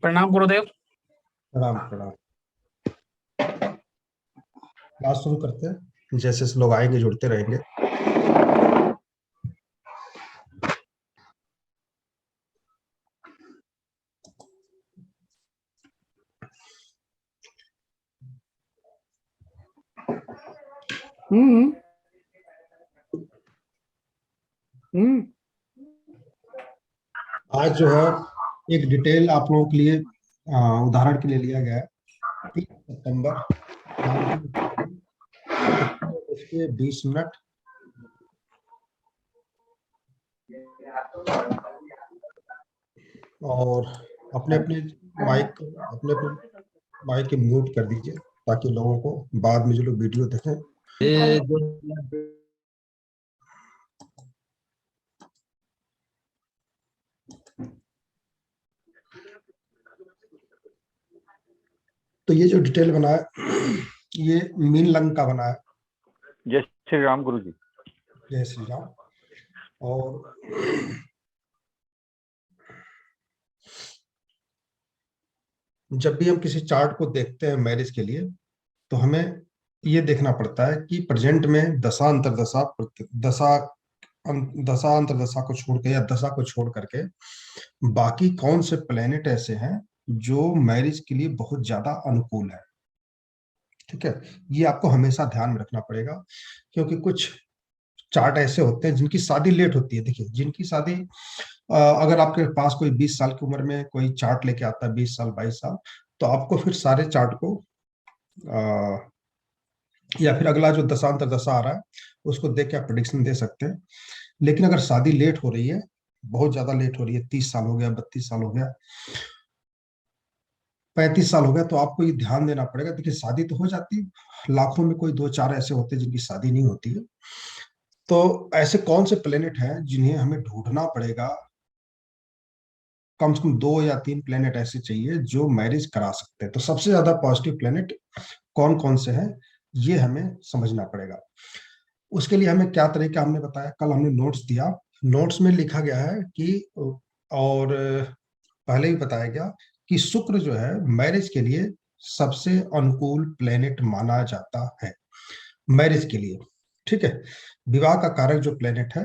प्रणाम गुरुदेव। प्रणाम प्रणाम। क्लास शुरू करते हैं, जैसे जैसे लोग आएंगे जुड़ते रहेंगे। हम्म हम्म आज जो है एक डिटेल आप लोगों के लिए उदाहरण के लिए लिया गया है। 3 सितंबर 20 मिनट और अपने अपने माइक के म्यूट कर दीजिए ताकि लोगों को बाद में जो लोग वीडियो देखें ये जो तो ये जो डिटेल बना है ये मीन लंग का बना है। जय श्री राम गुरु जी। जय श्री राम। और जब भी हम किसी चार्ट को देखते हैं मैरिज के लिए तो हमें ये देखना पड़ता है कि प्रेजेंट में दशा अंतरदशा दशा अंतरदशा को छोड़ के या दशा को छोड़ करके बाकी कौन से प्लेनेट ऐसे हैं जो मैरिज के लिए बहुत ज्यादा अनुकूल है। ठीक है, ये आपको हमेशा ध्यान में रखना पड़ेगा क्योंकि कुछ चार्ट ऐसे होते हैं जिनकी शादी लेट होती है। देखिए, जिनकी शादी अगर आपके पास कोई 20 साल की उम्र में कोई चार्ट लेके आता है, 20 साल 22 साल, तो आपको फिर सारे चार्ट को या फिर अगला जो दशांतर दशा आ रहा है उसको देख के आप प्रेडिक्शन दे सकते हैं। लेकिन अगर शादी लेट हो रही है, बहुत ज्यादा लेट हो रही है, 30 साल हो गया, 32 साल हो गया, 35 साल हो गया, तो आपको ये ध्यान देना पड़ेगा। देखिए, शादी तो हो जाती है, लाखों में कोई 2-4 ऐसे होते हैं जिनकी शादी नहीं होती है। तो ऐसे कौन से प्लेनेट हैं जिन्हें हमें ढूंढना पड़ेगा। कम से कम 2 या 3 प्लेनेट ऐसे चाहिए जो मैरिज करा सकते हैं। तो सबसे ज्यादा पॉजिटिव प्लेनेट कौन कौन से हैं ये हमें समझना पड़ेगा। उसके लिए हमें क्या तरीका हमने बताया, कल हमने नोट्स दिया। नोट्स में लिखा गया है कि, और पहले ही बताया गया कि शुक्र जो है मैरिज के लिए सबसे अनुकूल प्लेनेट माना जाता है मैरिज के लिए। ठीक है, विवाह का कारक जो प्लेनेट है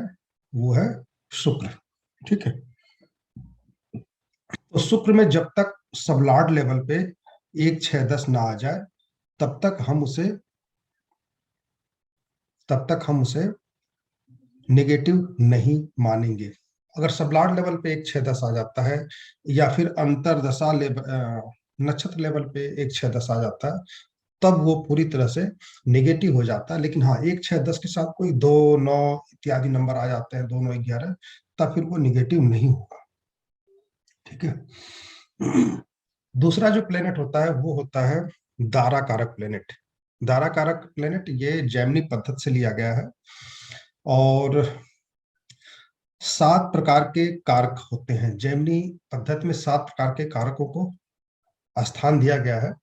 वो है शुक्र। ठीक है, तो शुक्र में जब तक सबलॉर्ड लेवल पे 1, 6, 10 ना आ जाए तब तक हम उसे नेगेटिव नहीं मानेंगे। अगर सबलॉर्ड लेवल पे 1, 6, 10 आ जाता है या फिर अंतरदशा लेवल नक्षत्र लेवल पे 1, 6, 10 आ जाता है तब वो पूरी तरह से नेगेटिव हो जाता है। लेकिन हाँ, 1, 6, 10 के साथ कोई 2, 9 इत्यादि नंबर आ जाते हैं, 2, 9, 11, तब फिर वो नेगेटिव नहीं होगा। ठीक है। दूसरा जो प्लेनेट होता है वो होता है दारा कारक प्लेनेट। दारा कारक प्लेनेट ये जैमिनी पद्धति से लिया गया है और 7 प्रकार के कारक होते हैं। जैमिनी पद्धति में 7 प्रकार के कारकों को स्थान दिया गया है।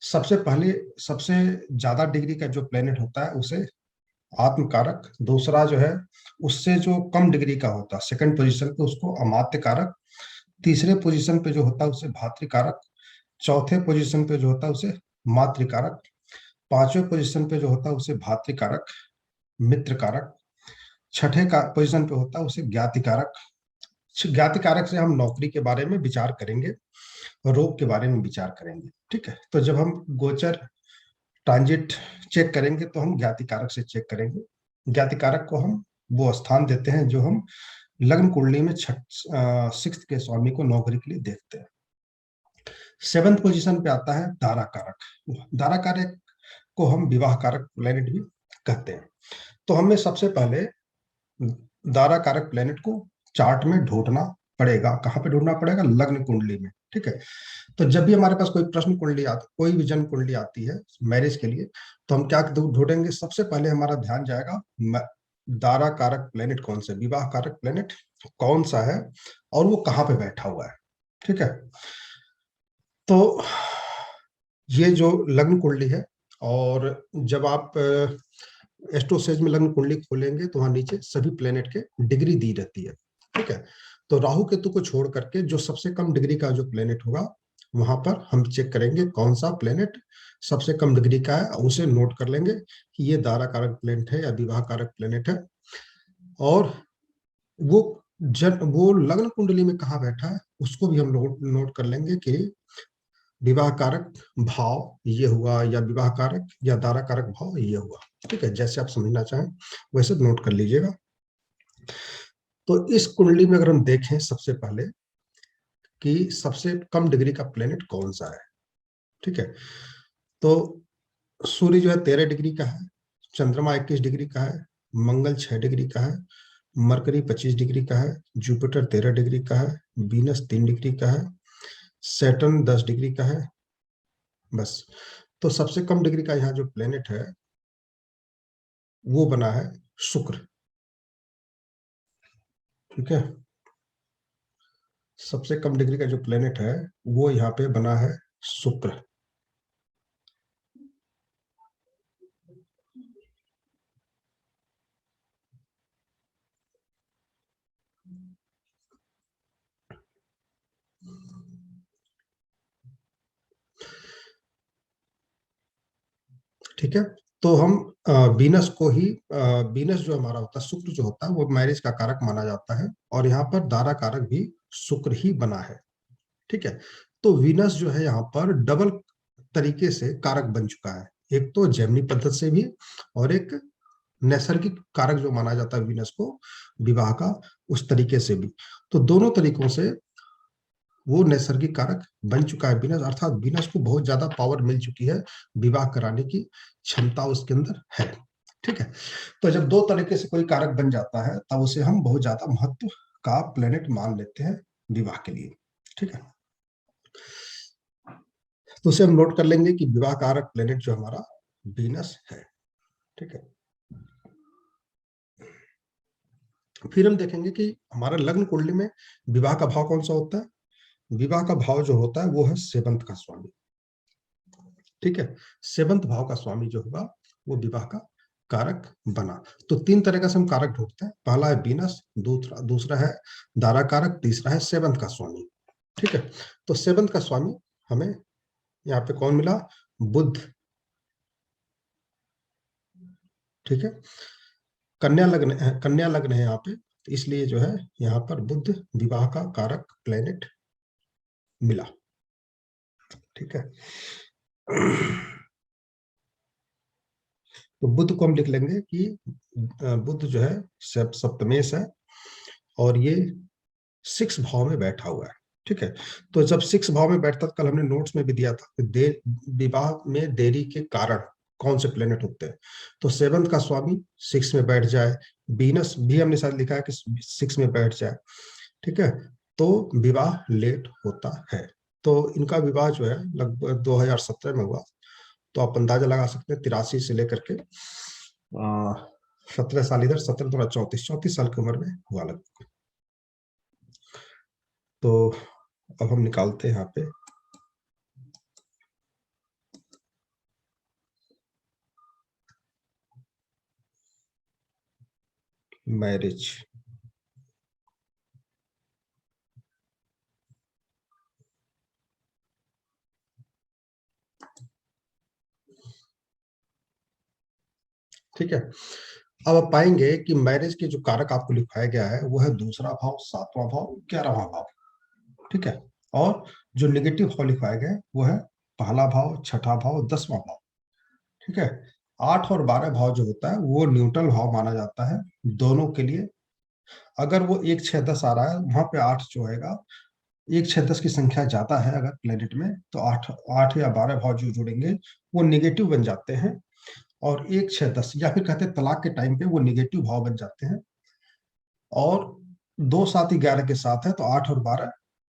सबसे पहले सबसे ज्यादा डिग्री का जो प्लेनेट होता है उसे आत्म कारक, दूसरा जो है उससे जो कम डिग्री का होता है सेकंड पोजीशन पे उसको अमात्य कारक, तीसरे पोजीशन पे जो होता है उसे भातृकारक, चौथे पोजीशन पे जो होता है उसे मातृकारक, पांचवें पोजीशन पे जो होता है उसे भातृकारक, मित्र कारक, छठे का पोजीशन पे होता है उसे ज्ञाति कारक। ज्ञाति कारक से हम नौकरी के बारे में विचार करेंगे, रोग के बारे में विचार करेंगे। ठीक है, तो जब हम गोचर ट्रांजिट चेक करेंगे तो हम ज्ञाति कारक से चेक करेंगे। ज्ञाति कारक को हम वो स्थान देते हैं जो हम लग्न कुंडली में 6th के स्वामी को नौकरी के लिए देखते हैं। 7th पोजीशन पे आता है दारा कारक। दारा कारक को हम विवाह कारक प्लेनेट भी कहते हैं। तो हमें सबसे पहले दारा कारक प्लेनेट को चार्ट में ढूंढना पड़ेगा। कहाँ पे ढूंढना पड़ेगा? लग्न कुंडली में। ठीक है, तो जब भी हमारे पास कोई प्रश्न कुंडली आती, कोई भी जन्म कुंडली आती है मैरिज के लिए, तो हम क्या ढूंढेंगे? सबसे पहले हमारा ध्यान जाएगा दारा कारक प्लेनेट कौन सा, विवाह कारक प्लेनेट कौन सा है और वो कहाँ पे बैठा हुआ है। ठीक है, तो ये जो लग्न कुंडली है, और जब आप एस्ट्रोसेज में लग्न कुंडली खोलेंगे तो वहां नीचे सभी प्लेनेट के डिग्री दी रहती है। ठीक है, तो राहु केतु को छोड़ करके जो सबसे कम डिग्री का जो प्लेनेट होगा वहां पर हम चेक करेंगे कौन सा प्लेनेट सबसे कम डिग्री का है, उसे नोट कर लेंगे कि ये दारा कारक प्लेनेट है या विवाह कारक प्लेनेट है। और वो वो लग्न कुंडली में कहाँ बैठा है उसको भी हम नोट कर लेंगे कि विवाह कारक भाव ये हुआ या विवाह कारक या दारा कारक भाव ये हुआ। ठीक है, जैसे आप समझना चाहें वैसे नोट कर लीजिएगा। तो इस कुंडली में अगर हम देखें सबसे पहले कि सबसे कम डिग्री का प्लेनेट कौन सा है। ठीक है, तो सूर्य जो है 13 डिग्री का है, चंद्रमा 21 डिग्री का है, मंगल 6 डिग्री का है, मरकरी 25 डिग्री का है, जुपिटर 13 डिग्री का है, वीनस 3 डिग्री का है, सैटर्न 10 डिग्री का है। बस, तो सबसे कम डिग्री का यहाँ जो प्लेनेट है वो बना है शुक्र। ठीक है, सबसे कम डिग्री का जो प्लेनेट है वो यहाँ पे बना है शुक्र। ठीक है, तो हम वीनस को ही वीनस जो हमारा होता है, शुक्र जो होता है वो मैरिज का कारक माना जाता है और यहाँ पर दारा कारक भी शुक्र ही बना है। ठीक है, तो वीनस जो है यहाँ पर डबल तरीके से कारक बन चुका है, एक तो जेमिनी पद्धति से भी और एक नैसर्गिक कारक जो माना जाता है वीनस को विवाह का, उस तरीके से भी। तो दोनों तरीकों से वो नैसर्गिक कारक बन चुका है वीनस, अर्थात वीनस को बहुत ज्यादा पावर मिल चुकी है, विवाह कराने की क्षमता उसके अंदर है। ठीक है, तो जब दो तरीके से कोई कारक बन जाता है तब उसे हम बहुत ज्यादा महत्व का प्लेनेट मान लेते हैं विवाह के लिए। ठीक है, तो उसे हम नोट कर लेंगे कि विवाह कारक प्लेनेट जो हमारा वीनस है। ठीक है, फिर हम देखेंगे कि हमारा लग्न कुंडली में विवाह का भाव कौन सा होता है। विवाह का भाव जो होता है वो है सेवंत का स्वामी। ठीक है, सेवंत भाव का स्वामी जो होगा वो विवाह का कारक बना। तो तीन तरह का से हम कारक ढूंढते हैं, पहला है वीनस, दूसरा है दारा कारक, तीसरा है सेवंत का स्वामी। ठीक है, तो सेवंत का स्वामी हमें यहाँ पे कौन मिला, बुध। ठीक है, कन्या लग्न है यहाँ पे, तो इसलिए जो है यहाँ पर बुध विवाह का कारक प्लेनेट मिला। ठीक है, तो बुध को हम लिख लेंगे कि बुध जो है सप्तमेश है और ये 6 भाव में बैठा हुआ है। ठीक है, तो जब 6 भाव में बैठता, कल हमने नोट्स में भी दिया था कि विवाह में देरी के कारण कौन से प्लेनेट होते हैं। तो सेवंत का स्वामी 6 में बैठ जाए, वीनस भी हमने शायद लिखा है कि 6 में बैठ जाए। ठीक है, तो विवाह लेट होता है। तो इनका विवाह जो है लगभग 2017 में हुआ, तो आप अंदाजा लगा सकते हैं 83 से लेकर के 17 साल इधर, 17 34 साल की उम्र में हुआ लगभग। तो अब हम निकालते हैं यहाँ पे मैरिज। ठीक है, अब आप पाएंगे कि मैरिज के जो कारक आपको लिखाया गया है वो है दूसरा भाव, 7वां भाव, 11वां भाव। ठीक है, और जो नेगेटिव भाव लिखवाए गए वो है पहला भाव, छठा भाव, 10वां भाव। ठीक है, 8 और 12 भाव जो होता है वो न्यूट्रल भाव माना जाता है दोनों के लिए। अगर वो 1 6 10 आ रहा है वहां पे 8 जो आएगा, 1 6 10 की संख्या ज्यादा है अगर प्लेनेट में, तो 8 या 12 भाव जो जुड़ेंगे वो निगेटिव बन जाते हैं, और 1 6 10 या फिर कहते हैं तलाक के टाइम पे वो निगेटिव भाव बन जाते हैं। और 2 7 11 के साथ है तो 8 और 12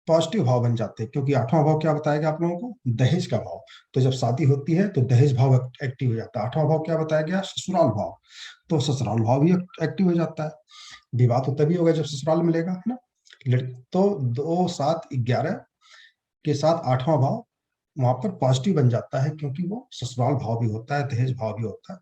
पॉजिटिव भाव बन जाते हैं, क्योंकि 8वां भाव क्या बताया गया आप लोगों को, दहेज का भाव। तो जब शादी होती है तो दहेज भाव एक्टिव हो जाता है। 8वां भाव क्या बताया गया, ससुराल भाव, तो ससुराल भाव भी एक्टिव हो जाता है। विवाह तो तभी होगा जब ससुराल मिलेगा, है ना। तो 2 7 11 के साथ 8वां भाव वहां पर पॉजिटिव बन जाता है, क्योंकि वो ससुराल भाव भी होता है, दहेज भाव भी होता है।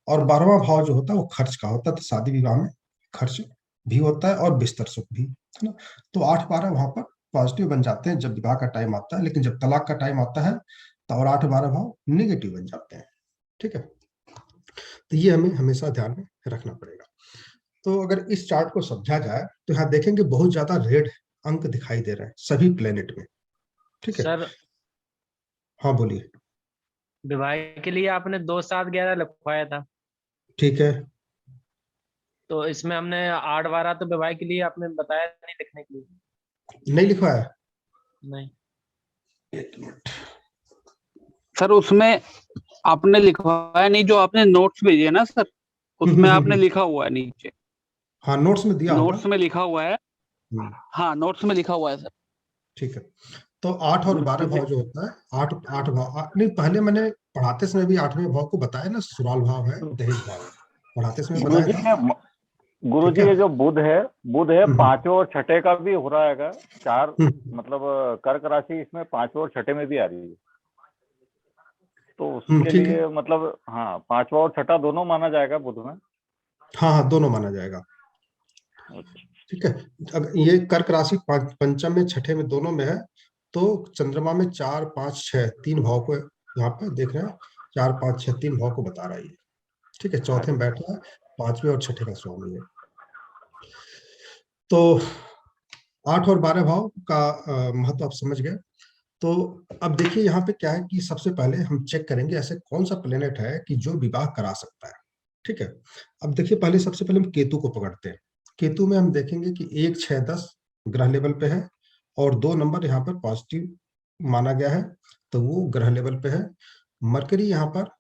और 12वां भाव जो होता है वो खर्च का होता है, तो शादी विवाह में खर्च भी होता है और बिस्तर सुख भी, है ना। तो 8-12 वहां पर पॉजिटिव बन जाते हैं जब विवाह का टाइम आता है, लेकिन जब तलाक का टाइम आता है तो और 8-12 भाव निगेटिव बन जाते हैं। ठीक है, तो ये हमें हमेशा ध्यान में रखना पड़ेगा। तो अगर इस चार्ट को समझा जाए तो यहाँ देखेंगे बहुत ज्यादा रेड अंक दिखाई दे रहे हैं सभी प्लेनेट में। ठीक है, सर हाँ बोलिए। विवाह के लिए आपने 2-7-11 लिखवाया था, ठीक है, तो इसमें हमने 8-12 तो विवाह के लिए आपने बताया नहीं लिखने के लिए। नहीं लिखवाया? नहीं एक मिनट, सर उसमें आपने लिखवाया नहीं, जो आपने नोट्स भेजे ना सर, उसमें आपने लिखा हुआ है नीचे, हाँ नोट्स में दिया होगा। नोट्स में लिखा हुआ है। हाँ नोट्स में लिखा हुआ है सर। ठीक है, तो 8 और 12 भाव जो होता है, 8 भाव नहीं, पहले मैंने पढ़ाते समय भी 8वें भाव को बताया ना, सुराल भाव है, दहेज भाव है, पढ़ाते समय बताया गुरुजी था। गुरुजी ठीक है? ये जो बुध है पांचवें और छठे का भी हो रहा है चार, मतलब कर्क राशि इसमें पांचवें और छठे में भी आ रही है, तो उसके ठीक है, लिए मतलब हाँ पांचवा और छठा दोनों माना जाएगा बुध में। हाँ हाँ दोनों माना जाएगा। ठीक है, अब ये कर्क राशि पंचम में छठे में दोनों में है, तो चंद्रमा में 4 5 6 तीन भाव को यहाँ पे देख रहे हैं, 4 5 6 तीन भाव को बता रहा है ये। ठीक है, चौथे में बैठा है, पांचवें और छठे का स्वामी है। तो 8 और 12 भाव का महत्व आप समझ गए। तो अब देखिए यहाँ पे क्या है कि सबसे पहले हम चेक करेंगे ऐसे कौन सा प्लेनेट है कि जो विवाह करा सकता है। ठीक है, अब देखिए पहले सबसे पहले हम केतु को पकड़ते हैं। केतु में हम देखेंगे कि 1 6 10 ग्रह लेवल पे है और 2 नंबर यहाँ पर पॉजिटिव माना गया है, तो वो ग्रह लेवल पे है। मरकरी यहाँ पर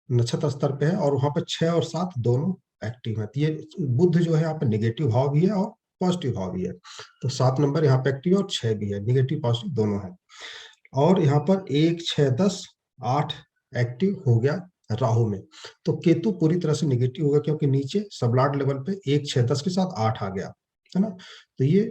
नक्षत्र स्तर पे है और वहां पर 6 और 7 दोनों एक्टिव है। तो ये बुध जो है यहाँ पे नेगेटिव भाव भी है और पॉजिटिव भाव भी है, तो 7 नंबर यहाँ पे एक्टिव और 6 भी है, निगेटिव पॉजिटिव दोनों है। और यहाँ पर 1 6 10 8 एक्टिव हो गया राहु में, तो केतु पूरी तरह से निगेटिव होगा क्योंकि नीचे सबलाट लेवल पे 1 6 10 के साथ 8 आ गया, है ना। तो ये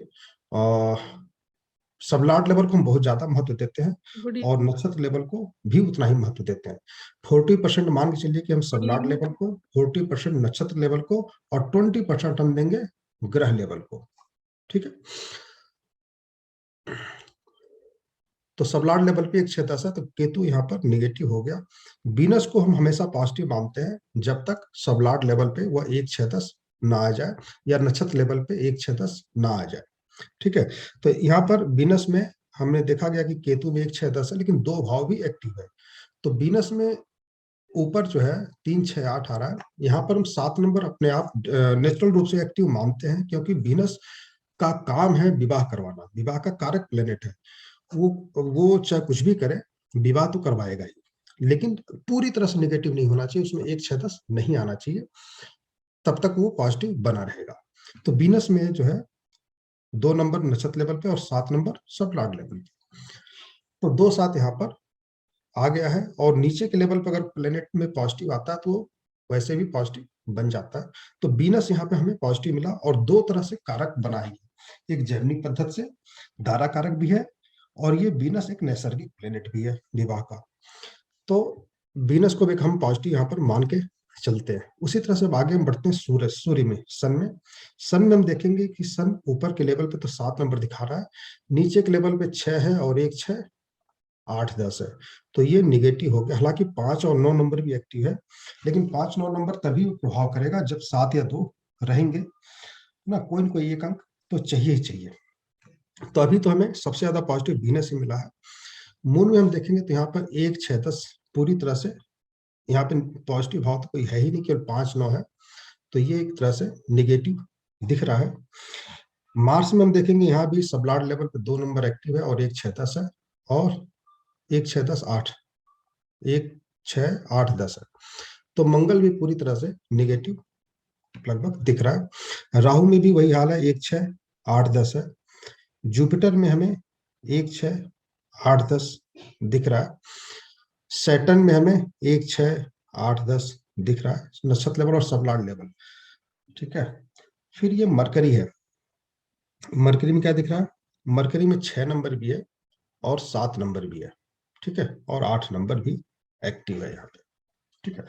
सबलाट लेवल को हम बहुत ज्यादा महत्व देते हैं और नक्षत्र लेवल को भी उतना ही महत्व देते हैं। 40% मान के चलिए कि हम सबलाट लेवल को, 40% नक्षत्र लेवल को और 20% हम देंगे ग्रह लेवल को। ठीक है, तो सबलाट लेवल पे 1 6 10 है, तो केतु यहाँ पर निगेटिव हो गया। बीनस को हम हमेशा पॉजिटिव मानते हैं जब तक सबलाट लेवल पे वह 1 6 10 ना आ जाए या नक्षत्र लेवल पे 1 6 10 ना आ जाए। ठीक है, तो यहाँ पर बीनस में हमने देखा गया कि केतु में 1 6 10 है लेकिन 2 भाव भी एक्टिव है, तो बीनस में ऊपर जो है 3 6 8 आ रहा है। यहाँ पर हम 7 नंबर अपने आप नेचुरल रूप से एक्टिव मानते हैं क्योंकि बीनस का काम है विवाह करवाना, विवाह का कारक प्लेनेट है। वो चाहे कुछ भी करे विवाह तो करवाएगा ही, लेकिन पूरी तरह से नेगेटिव नहीं होना चाहिए, उसमें 1 6 10 नहीं आना चाहिए, तब तक वो पॉजिटिव बना रहेगा। तो बीनस में जो है 2 नंबर नक्षत्र लेवल पे और 7 नंबर सबलाट लेवल पे, तो 2 7 यहाँ पर आ गया है। और नीचे के लेवल पर अगर प्लेनेट में पॉजिटिव आता है तो वैसे भी पॉजिटिव बन जाता है। तो बीनस यहाँ पे हमें पॉजिटिव मिला और 2 तरह से कारक बना है, एक जैवनिक पद्धति से दारा कारक भी है और ये बीनस एक नैसर्गिक प्लेनेट भी है विवाह का। तो बीनस को भी हम पॉजिटिव यहाँ पर मान के चलते हैं। उसी तरह से अब आगे हम बढ़ते हैं सूर्य में, सन में हम देखेंगे कि सन ऊपर के लेवल पे तो 7 नंबर दिखा रहा है, नीचे के लेवल पे 6 है और 1 6 8 10 है, तो ये निगेटिव हो गया। हालांकि 5 और 9 नंबर भी एक्टिव है, लेकिन 5 9 नंबर तभी प्रभाव करेगा जब 7 या 2 रहेंगे ना, कोई एक अंक तो चाहिए ही चाहिए। तो अभी तो हमें सबसे ज्यादा पॉजिटिव बीनस ही मिला है। मून में हम देखेंगे तो यहाँ पर 1 6 10 पूरी तरह से यहाँ पे पॉजिटिव भाव तो कोई है ही नहीं, केवल 5 9 है, तो ये एक तरह से निगेटिव दिख रहा है। मार्स में हम देखेंगे यहाँ भी सबलाट लेवल पे 2 नंबर एक्टिव है और 1 6 10 है और 1 6 10 8 1 6 8 10 है, तो मंगल भी पूरी तरह से निगेटिव लगभग दिख रहा है। राहु में भी वही हाल है, 1 6 8 10 है। जुपिटर में हमें 1 6 8 10 दिख रहा है। सैटर्न में हमें 1 6 8 10 दिख रहा है, नक्षत्र लेवल और सबलाट लेवल। ठीक है, फिर ये मरकरी है, मरकरी में क्या दिख रहा है, मरकरी में 6 नंबर भी है और 7 नंबर भी है। ठीक है, और 8 नंबर भी एक्टिव है यहाँ पे। ठीक है,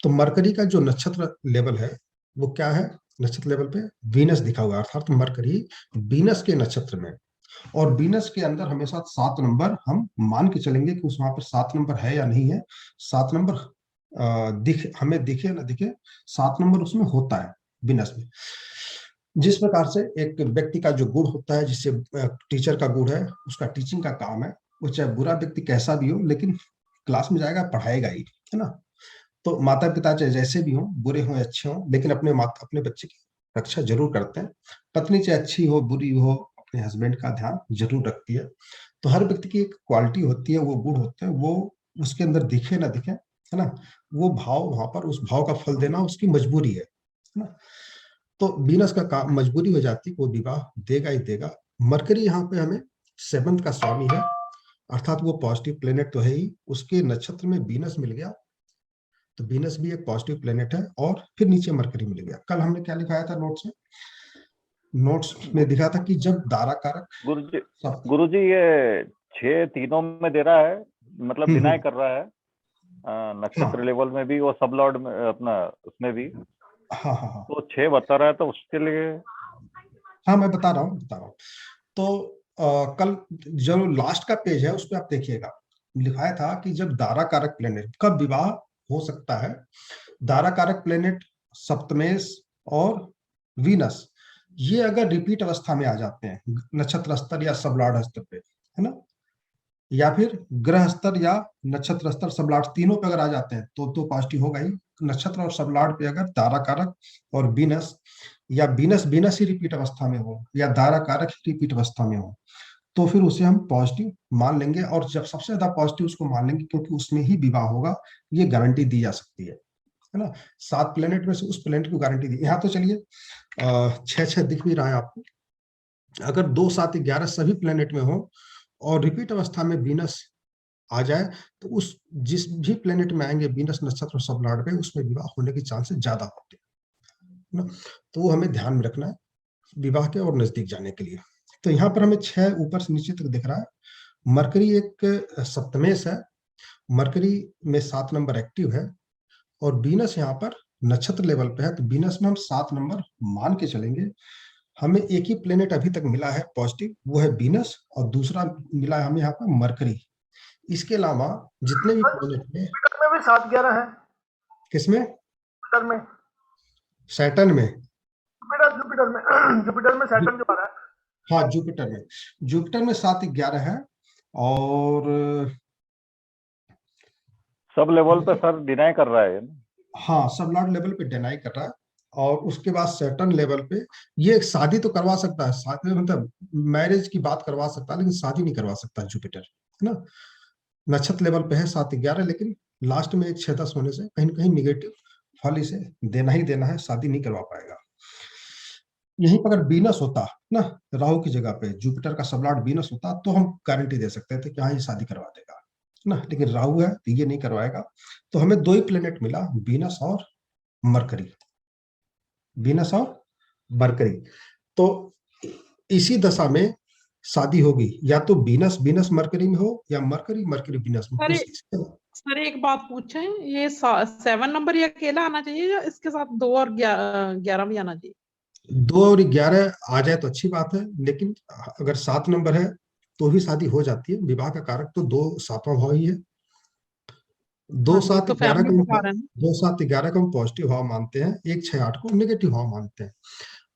तो मरकरी का जो नक्षत्र लेवल है वो क्या है, नक्षत्र लेवल पे वीनस दिखा हुआ है, अर्थात मरकरी वीनस के नक्षत्र में। और वीनस के अंदर हमेशा 7 नंबर हम मान के चलेंगे कि उस वहां पर 7 नंबर है या नहीं है। 7 नंबर हमें दिखे ना दिखे, 7 नंबर उसमें होता है वीनस में। जिस प्रकार से एक व्यक्ति का जो गुण होता है, जिससे टीचर का गुण है, उसका टीचिंग का काम है, वो चाहे बुरा व्यक्ति कैसा भी हो लेकिन क्लास में जाएगा, पढ़ाएगा ही, है ना। तो माता पिता चाहे जैसे भी हों, बुरे हों अच्छे हों, लेकिन अपने बच्चे की रक्षा जरूर करते हैं। पत्नी चाहे अच्छी हो बुरी हो, अपने हस्बैंड का ध्यान जरूर रखती है। तो हर व्यक्ति की एक क्वालिटी होती है, वो गुण होते हैं, वो उसके अंदर दिखे ना दिखे, है ना, वो भाव वहां पर उस भाव का फल देना उसकी मजबूरी है ना। तो वीनस का काम मजबूरी हो जाती है, वो विवाह देगा ही देगा। मरकरी यहाँ पे हमें 7th का स्वामी है, अर्थात वो पॉजिटिव प्लेनेट तो है ही, उसके नक्षत्र में वीनस मिल गया, तो वीनस भी एक पॉजिटिव प्लेनेट है। और फिर नीचे मरकरी मिल गया। कल हमने क्या लिखाया था नोट्स में? नोट्स में दिखा था कि जब दारा कारक गुरुजी ये 6 तीनों में दे रहा है, मतलब डिनाई कर रहा है, नक्षत्र लेवल में भी और सब लॉर्ड में अपना उसमें भी। हाँ। तो 6 बता रहा है, तो उसके लिए हाँ मैं बता रहा हूँ। तो कल जो लास्ट का पेज है उस पर आप देखिएगा, लिखाया था कि जब दारा कारक प्लेनेट कब विवाह हो सकता है। दारा कारक प्लेनेट सप्तमेश और वीनस, ये अगर रिपीट अवस्था में आ जाते हैं नक्षत्र स्तर या सबलॉर्ड स्तर पे, है ना, या फिर ग्रह स्तर या नक्षत्र स्तर सबलॉर्ड तीनों पे अगर आ जाते हैं तो पॉजिटिव होगा ही। नक्षत्र और सबलॉर्ड पे अगर दारा कारक और वीनस, या वीनस ही रिपीट अवस्था में हो या दारा कारक ही रिपीट अवस्था में हो, तो फिर उसे हम पॉजिटिव मान लेंगे। और जब सबसे ज्यादा पॉजिटिव उसको मान लेंगे क्योंकि उसमें ही विवाह होगा, ये गारंटी दी जा सकती है ना। 7 प्लेनेट में से उस प्लेनेट को गारंटी दी। यहाँ तो चलिए 6 दिख भी रहा है आपको। अगर 2, 7, 11 सभी प्लेनेट में हो और रिपीट अवस्था में वीनस आ जाए, तो उस जिस भी प्लेनेट में आएंगे वीनस नक्षत्र और सबलॉर्ड पे, उसमें विवाह होने के चांसेस ज्यादा होते हैं ना। तो वो हमें ध्यान में रखना है विवाह के और नजदीक जाने के लिए। तो यहाँ पर हमें 6 ऊपर से नीचे तक दिख रहा है। मरकरी एक सप्तमेश है, मरकरी में 7 नंबर एक्टिव है, और वीनस यहाँ पर नक्षत्र लेवल पे है, तो वीनस में हम 7 नंबर मान के चलेंगे। हमें एक ही प्लेनेट अभी तक मिला है पॉजिटिव, वो है वीनस, और दूसरा मिला है हमें यहाँ पर मरकरी। इसके अलावा जितने भी प्लेनेट में भी 7-11 है। किसमें? जुपिटर में, सैटर्न में, जुपिटर में सैटर्न जो आ रहा है। हाँ जुपिटर में 7-11 है। और सब लेवल पे सर डिनाई कर रहा है। हाँ सबलॉर्ड लेवल पे डिनाई कर रहा है। और उसके बाद सैटर्न लेवल पे ये शादी तो करवा सकता है, शादी मतलब मैरिज की बात करवा सकता है, लेकिन शादी नहीं करवा सकता जुपिटर, है ना। नक्षत्र लेवल पे है 7-11, लेकिन लास्ट में एक 6-10 होने से कहीं ना कहीं निगेटिव फल इसे देना ही देना है, शादी नहीं करवा पाएगा। यहीं पर अगर वीनस होता ना राहु की जगह पे, जुपिटर का सबलॉर्ड वीनस होता, तो हम गारंटी दे सकते थे कि हाँ ये शादी करवा देगा ना, लेकिन राहु है तो ये नहीं करवाएगा। तो हमें 2 ही प्लेनेट मिला, वीनस और मरकरी, वीनस और मरकरी। तो इसी दशा में शादी होगी, या तो वीनस मरकरी में हो या मरकरी वीनस में। सर एक बात पूछे, ये 7 नंबर ये अकेला आना चाहिए या इसके साथ 2 और 11 भी आना चाहिए? 2 और 11 आ जाए तो अच्छी बात है, लेकिन अगर 7 नंबर है तो भी शादी हो जाती है। विवाह का कारक तो 2 7वां भाव ही है। 2 7 11 को हम पॉजिटिव भाव मानते हैं, 1 6 8 को नेगेटिव भाव मानते हैं।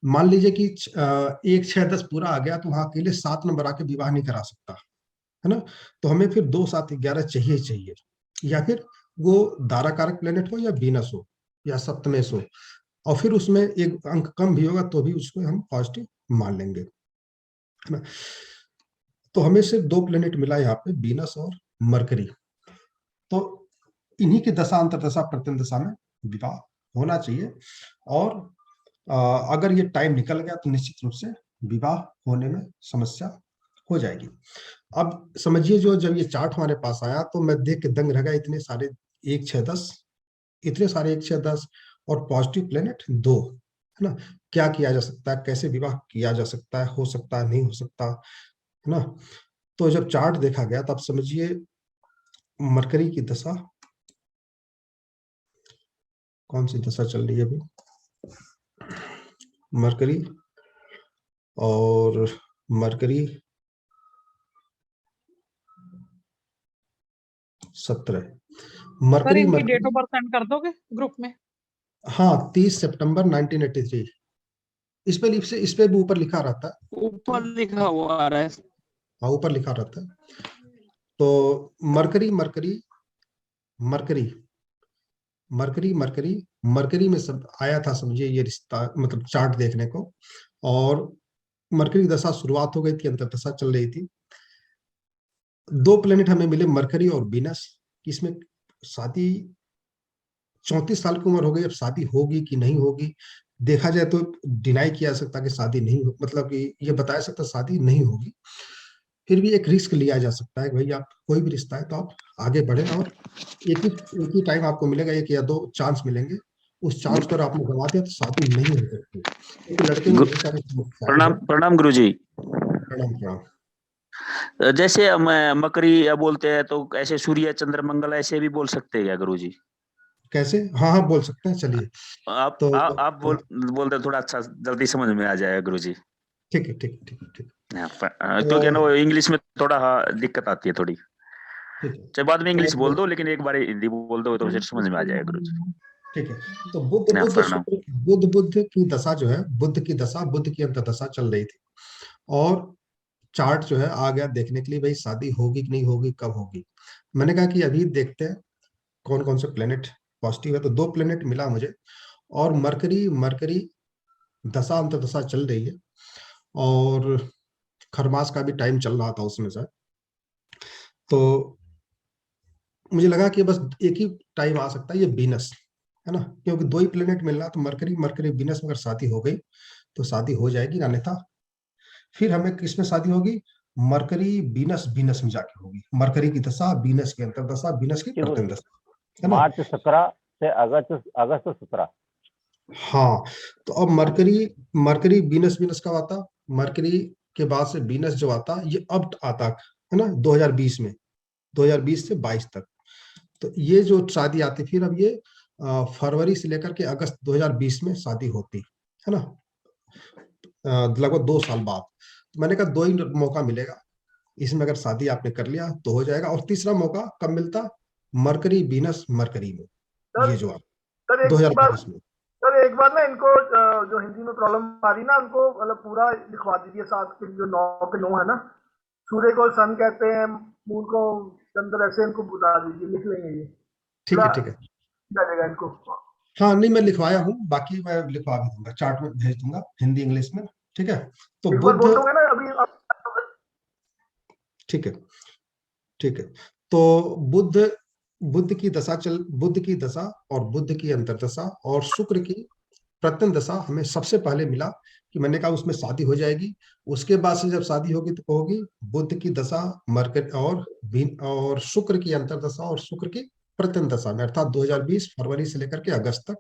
मान लीजिए कि 1 6 10 पूरा आ गया, तो वहां अकेले 7 नंबर आके विवाह नहीं करा सकता, है ना। तो हमें फिर 2 7 11 चाहिए, या फिर वो दारा कारक प्लेनेट हो या वीनस हो या सप्तमेश हो, और फिर उसमें एक अंक कम भी होगा तो भी उसको हम पॉजिटिव मान लेंगे, है ना। तो हमें सिर्फ 2 प्लेनेट मिला यहाँ पे, वीनस और मरकरी। तो इन्हीं की दशा अंतरदशा प्रत्यंदशा में विवाह होना चाहिए। और अगर ये टाइम निकल गया तो निश्चित रूप से विवाह होने में समस्या हो जाएगी। अब समझिए जब ये चार्ट हमारे पास आया तो मैं देख के दंग रह गया, इतने सारे 1 6 10, इतने सारे 1 6 10 और पॉजिटिव प्लेनेट 2, है ना। क्या किया जा सकता है, कैसे विवाह किया जा सकता है, हो सकता है नहीं हो सकता, है ना। तो जब चार्ट देखा गया तब समझिए मरकरी की दशा, कौन सी दशा चल रही है अभी, मरकरी और मरकरी 17 सर मरकरी इनकी mercury date of birth send कर दोगे ग्रुप में? हाँ 30 सितंबर 1983। इस पे भी ऊपर लिखा रहता है, ऊपर लिखा हुआ आ रहा है। हाँ ऊपर लिखा रहता है। तो mercury mercury mercury mercury mercury mercury में सब आया था, समझिए ये रिश्ता, मतलब चार्ट देखने को। और मरकरी दशा शुरुआत हो गई थी, अंतर दशा चल रही थी। 2 प्लेनेट हमें मिले, मरकरी और वीनस। इसमें शादी 34 साल की उम्र हो गई, अब शादी होगी कि नहीं होगी। देखा जाए तो डिनाई किया जा सकता कि शादी नहीं हो, मतलब कि ये बताया सकता शादी नहीं होगी। फिर भी एक रिस्क लिया जा सकता है, भाई आप कोई भी रिश्ता है तो आप आगे बढ़े, और एक ही टाइम आपको मिलेगा, 1 या 2 चांस मिलेंगे। उस चांस पर आपने गंवा दिया तो शादी नहीं हो सकती, क्योंकि लड़के में बहुत सारी समस्याएं प्रणाम हैं। प्रणाम गुरुजी। प्रणाम प्रणाम। जैसे हम मकरी या बोलते हैं, तो ऐसे सूर्य चंद्र मंगल ऐसे भी बोल सकते हैं क्या गुरुजी? कैसे? हाँ हाँ बोल सकते हैं, चलिए। तो आप बोलते हैं, थोड़ा अच्छा जल्दी समझ में आ जाएगा गुरुजी। ठीक है ठीक है ठीक है ठीक है। क्योंकि ना तो इंग्लिश में थोड़ा दिक्कत आती है थोड़ी। ठीक है। चाहे बाद में इंग्लिश बोल तो दो, लेकिन एक बार हिंदी बोल दो तो फिर समझ में आ जाएगा गुरुजी। ठीक है। तो बुद्ध बुद्ध प्रणाम। शुक्र बुद्ध की दशा जो है, बुद्ध की दशा, बुद्ध की अंतर्दशा चल रही थी। और चार्ट जो है आ गया देखने के लिए, भाई शादी होगी कि नहीं होगी, कब होगी। मैंने कहा कि अभी देखते हैं कौन कौन से प्लेनेट पॉजिटिव है। तो 2 प्लेनेट मिला मुझे, और मरकरी मरकरी दशा अंतर्दशा चल रही है, और खरमास का भी टाइम चल रहा था उसमें से। तो मुझे लगा कि बस एक ही टाइम आ सकता है, ये वीनस है ना, क्योंकि 2 ही प्लेनेट मिल रहा। तो मरकरी मरकरी वीनस में अगर शादी हो गई तो शादी हो जाएगी, अन्यथा फिर हमें किस में शादी होगी? मरकरी वीनस वीनस में जाके होगी। मरकरी की दशा, वीनस की अंतर्दशा, वीनस की प्रत्यम दशा, है ना। मार्च 17 से अगस्त 17। हाँ, तो अब मरकरी मरकरी वीनस वीनस कब आता? मरकरी के बाद से वीनस जो आता, ये अब आता है ना 2020 में, 2020 से 22 तक। तो ये जो शादी आती, फिर अब ये फरवरी से लेकर के अगस्त 2020 में शादी होती है ना, लगभग 2 साल बाद। तो मैंने कहा 2 ही मौका मिलेगा, इसमें अगर शादी आपने कर लिया तो हो जाएगा। और तीसरा मौका कब मिलता? मरकरी वीनस मरकरी में, सर ये जो आप सर एक बार 2022 में। सर एक बार ना इनको जो हिंदी में प्रॉब्लम आ रही ना, उनको मतलब पूरा लिखवा दीजिए, साथ के जो 9 के 9 है ना, सूर्य को सन कहते हैं, मून को चंद्र, ऐसे इनको बता दीजिए, लिख लेंगे ये ठीक है पूरा ठीक है। जाएगा इनको। हाँ नहीं, मैं लिखवाया हूँ, बाकी मैं लिखवा भी दूंगा, चार्ट में भेज दूंगा हिंदी इंग्लिश में। ठीक है। तो एक बार बुद्ध, बोल दोगे ना अभी ठीक है ठीक है। तो बुद्ध की दशा और बुद्ध की अंतर्दशा और शुक्र की प्रत्यन दशा हमें सबसे पहले मिला, कि मैंने कहा उसमें शादी हो जाएगी। उसके बाद से जब शादी होगी तो होगी बुद्ध की दशा, मरकरी और शुक्र की अंतर्दशा और शुक्र की प्रत्यन दशा में, अर्थात 2020 फरवरी से लेकर के अगस्त तक।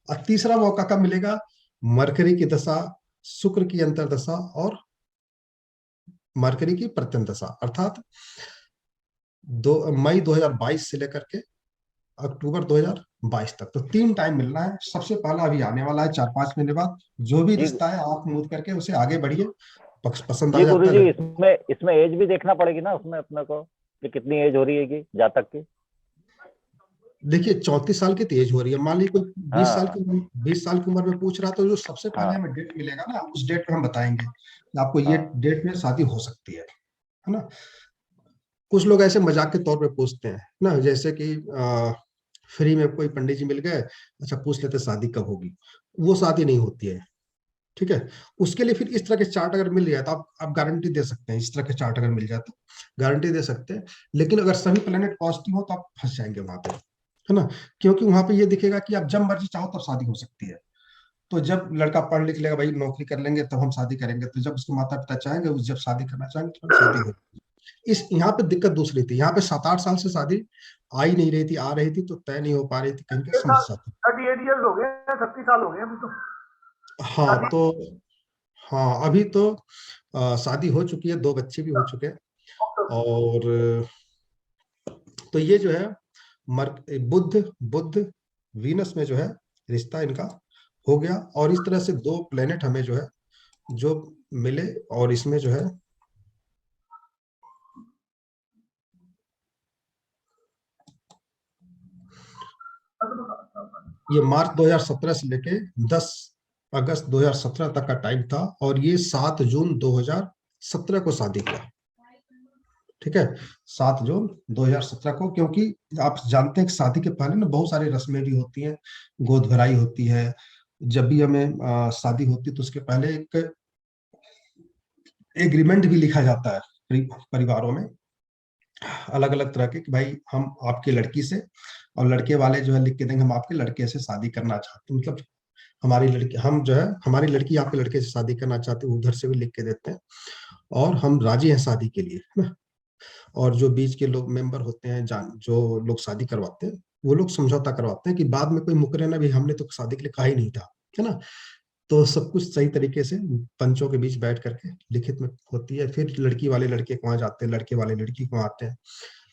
और तीसरा मौका कब मिलेगा? मरकरी की दशा, शुक्र की अंतर्दशा और मरकरी की प्रत्यन दशा, अर्थात मई 2022 से लेकर के अक्टूबर 2022 तक। तो 3 टाइम मिलना है। सबसे पहला अभी आने वाला है 4-5 महीने बाद। जो भी जी रिश्ता है आप मूव करके उसे आगे बढ़िए, पसंद आ जी जाता गुरु है जी, लड़का। इसमें एज भी देखना पड़ेगी ना उसमें अपने को, कि कितनी एज हो रही है कि जातक की। देखिए 34 साल की तेज हो रही है, मान लीजिए कोई हाँ 20 साल की उम्र में पूछ रहा, तो जो सबसे पहले हाँ हमें डेट मिलेगा ना, उस डेट पे हम बताएंगे कि आपको ये हाँ डेट में शादी हो सकती है ना। कुछ लोग ऐसे मजाक के तौर पे पूछते हैं ना, जैसे कि फ्री में कोई पंडित जी मिल गए, अच्छा पूछ लेते शादी कब होगी। वो शादी नहीं होती है, ठीक है। उसके लिए फिर इस तरह के चार्ट अगर मिल जाए तो आप गारंटी दे सकते हैं, इस तरह के चार्ट अगर मिल जाए तो गारंटी दे सकते हैं। लेकिन अगर सभी प्लेनेट पॉजिटिव हो तो आप फंस जाएंगे वहां पे, है ना। क्योंकि वहां पे ये दिखेगा कि आप जब मर्जी चाहो तब शादी हो सकती है। तो जब लड़का पढ़ लिख लेगा, भाई नौकरी कर लेंगे तब हम शादी करेंगे, तो जब उसके माता पिता चाहेंगे, जब शादी करना चाहेंगे तो शादी हो। इस यहाँ पे दिक्कत दूसरी थी, यहाँ पे 7-8 साल से शादी आ ही नहीं रही थी, आ रही थी तो तय नहीं हो पा रही थी, कहीं का समस्या थी। 38 ईयर्स हो गए, 36 साल हो गए अभी तो हाँ शादी। तो हाँ अभी तो शादी हो चुकी है, 2 बच्चे भी हो चुके हैं। और तो ये जो है बुद्ध बुद्ध वीनस में जो है रिश्ता इनका हो गया। और इस तरह से 2 प्लेनेट हमें जो है जो मिले, और इसमें जो है ये मार्च 2017 से लेके 10 अगस्त 2017 तक का टाइम था, और ये 7 जून 2017 को शादी हुआ। ठीक है, 7 जून 2017 को, क्योंकि आप जानते हैं कि शादी के पहले ना बहुत सारी रस्में भी होती हैं, गोद भराई होती है। जब भी हमें शादी होती है तो उसके पहले एक एग्रीमेंट भी लिखा जाता है परिवारों में, अलग अलग तरह के, कि भाई हम आपकी लड़की से, और लड़के वाले जो है लिख के देंगे हम आपके लड़के से शादी करना चाहते हैं, मतलब हमारी लड़की, हम जो है हमारी लड़की आपके लड़के से शादी करना चाहते हैं, उधर से भी लिख के देते हैं, और हम राजी हैं शादी के लिए, है ना। और जो बीच के लोग मेंबर होते हैं, जो लोग शादी करवाते हैं, वो लोग समझौता करवाते हैं कि बाद में कोई मुकरे ना, भी हमने तो शादी के लिए कहा ही नहीं था, है ना। तो सब कुछ सही तरीके से पंचों के बीच बैठ करके लिखित में होती है। फिर लड़की वाले लड़के को वहां जाते हैं, लड़के वाले लड़की को आते हैं,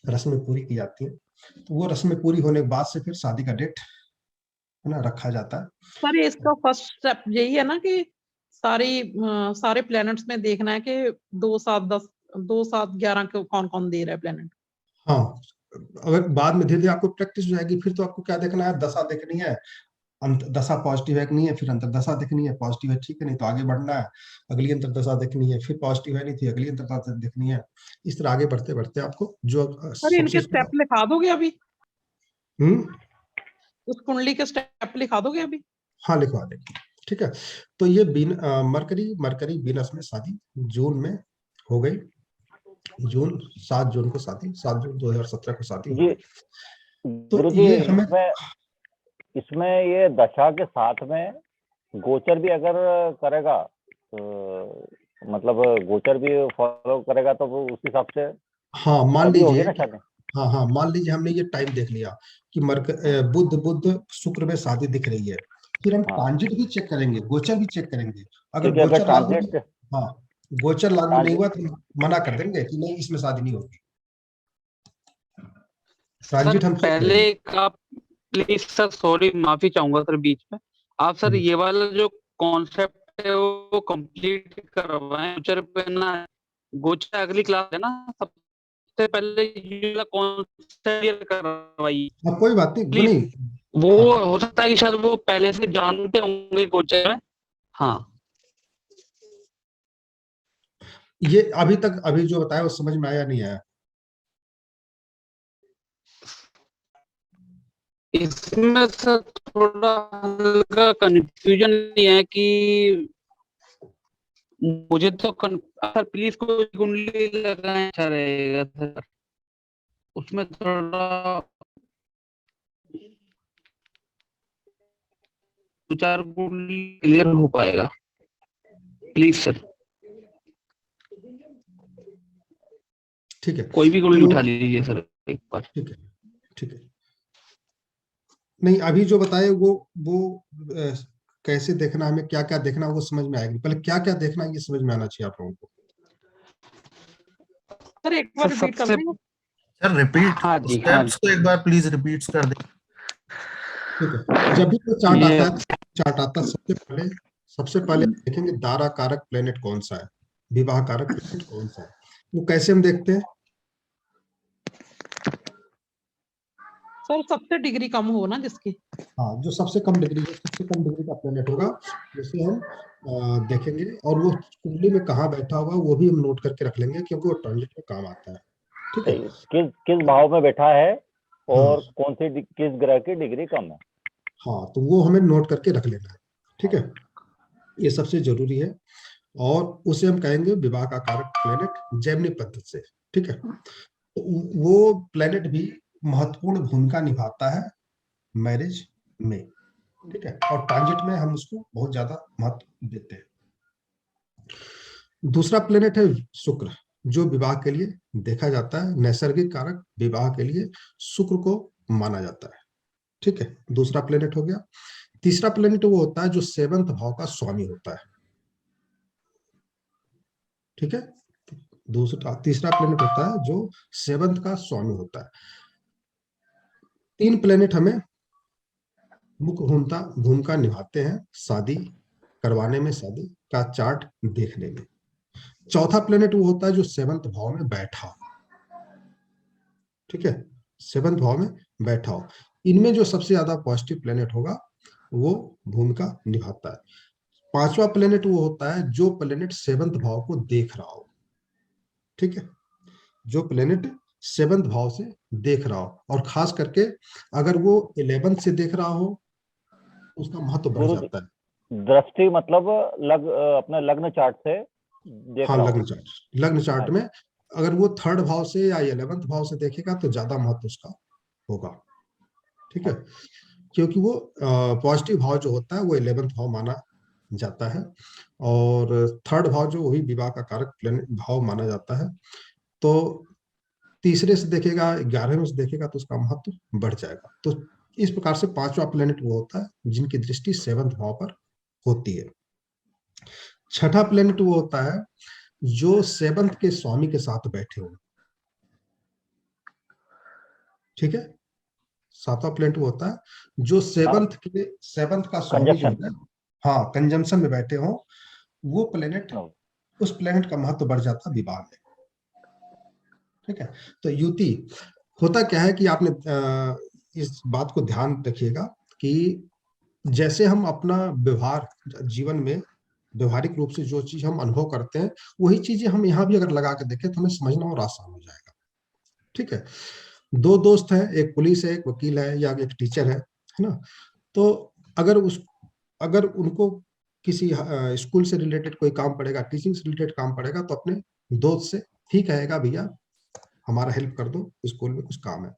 रस्में पूरी की जाती है। तो वो रस्में पूरी होने के बाद से फिर शादी का डेट, है ना, रखा जाता है। सर इसका फर्स्ट स्टेप यही है ना कि सारे प्लैनेट्स में देखना है कि 2 7 10 2 7 11 को कौन कौन दे रहा है प्लैनेट। हाँ, अगर बाद में धीरे धीरे आपको प्रैक्टिस हो जाएगी, फिर तो आपको क्या देखना है, दशा देखनी है, दशा पॉजिटिव है कि नहीं है, फिर अंतरदशा देखनी है, पॉजिटिव है ठीक है, नहीं तो आगे बढ़ना है, अगली अंतरदशा देखनी है, फिर पॉजिटिव है नहीं थी, अगली अंतरदशा देखनी है। इस तरह आगे बढ़ते बढ़ते आपको जो सर इनके सबसे स्टेप लिखा दोगे अभी, हम्म उस कुंडली के स्टेप लिखा दोगे अभी? हाँ, लिखवा देंगे। ठीक है, तो ये मरकरी वीनस में शादी जून में हो गई। 7 जून को शादी, 7 जून 2017 को शादी हो जी गई। तो गुरुजी, ये हमें इसमें ये दशा के साथ में गोचर भी अगर करेगा, तो मतलब गोचर भी फॉलो करेगा तो वो उस हिसाब से हाँ, मान तभी होगी लीजिए ना कि शादी। हाँ, मान लीजिए हमने ये टाइम देख लिया कि बुध शुक्र में शादी दिख रही है, फिर हम हाँ, ट्रांजिट भी चेक करेंगे, गोचर भी चेक करेंगे। अगर क्योंकि अगर गोचर लागू ट्रांजिट हाँ, गोचर लागू नहीं हुआ तो मना कर देंगे कि नहीं, इसमें शादी नहीं होगी। सर ट्रांजिट हम चेक पहले करेंगे। का प्लीज सर, सॉरी माफी चाहूंगा सर बीच में, आप सर ये वाला जो कॉन्सेप्ट है वो कंप्लीट करवाएं। गोचर पे ना, गोचर अगली क्लास है ना, सबसे पहले ये वाला कॉन्सेप्ट करवाइए हाँ, कोई बात नहीं, वो प्लीज। नहीं। वो हाँ, हो सकता है कि शायद वो पहले से जानते होंगे गोचर में। हाँ, ये अभी जो बताया वो समझ में आया नहीं आया? इसमें सर थोड़ा हल्का कंफ्यूजन ये है कि मुझे तो सर प्लीज कोई कुंडली लगाए अच्छा रहेगा सर, उसमें थोड़ा 2 4 कुंडली क्लियर हो पाएगा प्लीज सर। ठीक है, कोई भी कुंडली तो उठा लीजिए सर एक बार। ठीक है, ठीक है। नहीं, अभी जो बताए वो कैसे देखना, हमें क्या क्या देखना, वो समझ में आएगी। पहले क्या क्या देखना है ये समझ में आना चाहिए आप लोगों को। सर एक बार सर रिपीट कर सबसे देंगे? सर रिपीट हाँ जी, हाँ स्टेप्स को एक बार प्लीज रिपीट कर दें। ठीक है, जब भी कोई चार्ट ये आता है, सबसे पहले देखेंगे दारा कारक प्लेनेट कौन सा है, विवाह कारक प्लेनेट कौन सा है। वो कैसे हम देखते हैं? सर सबसे डिग्री कम हो ना जिसकी। हाँ, जो सबसे कम डिग्री का प्लेनेट होगा उसे हम देखेंगे, और वो कुंडली में कहाँ बैठा हुआ वो भी हम नोट करके रख लेंगे, क्योंकि वो ट्रांजिट में काम आता है। ठीक है, किस भाव में बैठा है और हाँ कौन सी किस ग्रह की डिग्री कम है। हाँ, तो वो हमें नोट करके रख लेना है। ठीक है, ये सबसे जरूरी है। और उसे हम कहेंगे विवाह का कारक प्लेनेट जेमिनी पद्धति से। ठीक है, तो वो प्लेनेट भी महत्वपूर्ण भूमिका निभाता है मैरिज में। ठीक है, और ट्रांजिट में हम उसको बहुत ज्यादा महत्व देते हैं। दूसरा प्लेनेट है शुक्र, जो विवाह के लिए देखा जाता है, नैसर्गिक कारक विवाह के लिए शुक्र को माना जाता है। ठीक है, दूसरा प्लेनेट हो गया। तीसरा प्लेनेट वो होता है जो 7th भाव का स्वामी होता है। ठीक है, तीसरा प्लेनेट होता है जो 7th का स्वामी होता है। 3 प्लेनेट हमें मुख्य भूमिका निभाते हैं शादी करवाने में, शादी का चार्ट देखने में। चौथा प्लेनेट वो होता है जो 7th भाव में बैठा हो, ठीक है, 7th भाव में बैठा हो। इनमें जो सबसे ज्यादा पॉजिटिव प्लेनेट होगा वो भूमिका निभाता है। 5वां प्लेनेट वो होता है जो प्लेनेट 7th भाव को देख रहा हो, ठीक है, जो प्लेनेट 7th भाव से देख रहा हो, और खास करके अगर वो 11th से देख रहा हो उसका महत्व बढ़ गुरु जी, जाता है। दृष्टि मतलब अपने लग्न चार्ट से देख हाँ, रहा लग्न चार्ट में अगर वो 3rd भाव से या 11th भाव से देखेगा तो ज्यादा महत्व उसका होगा, ठीक है, क्योंकि वो पॉजिटिव भाव जो होता है वो 11th भाव माना जाता है, और 3rd भाव जो वही विवाह का कारक प्लेनेट भाव माना जाता है। तो तीसरे से देखेगा, 11वें से देखेगा तो उसका महत्व बढ़ जाएगा। तो इस प्रकार से 5वां प्लेनेट वो होता है जिनकी दृष्टि 7th भाव पर होती है। छठा प्लेनेट वो होता है जो 7th के स्वामी के साथ बैठे हो, ठीक है। 7वां प्लेनेट वो होता है जो 7th का स्वामी जो है, हाँ, कंजम्पशन में बैठे हो, वो प्लेनेट, उस प्लेनेट का महत्व बढ़ जाता है विवाह में, ठीक है। तो युति होता क्या है कि आपने इस बात को ध्यान रखिएगा कि जैसे हम अपना व्यवहार जीवन में व्यवहारिक रूप से जो चीज हम अनुभव करते हैं वही चीजें हम यहाँ भी अगर लगा के देखें तो हमें समझना और आसान हो जाएगा, ठीक है। दो दोस्त हैं, एक पुलिस है, एक वकील है, या एक टीचर है ना। तो अगर उनको किसी स्कूल से रिलेटेड कोई काम पड़ेगा, टीचिंग से रिलेटेड काम पड़ेगा, तो अपने दोस्त से ही कहेगा भैया हमारा हेल्प कर दो, स्कूल में कुछ काम है।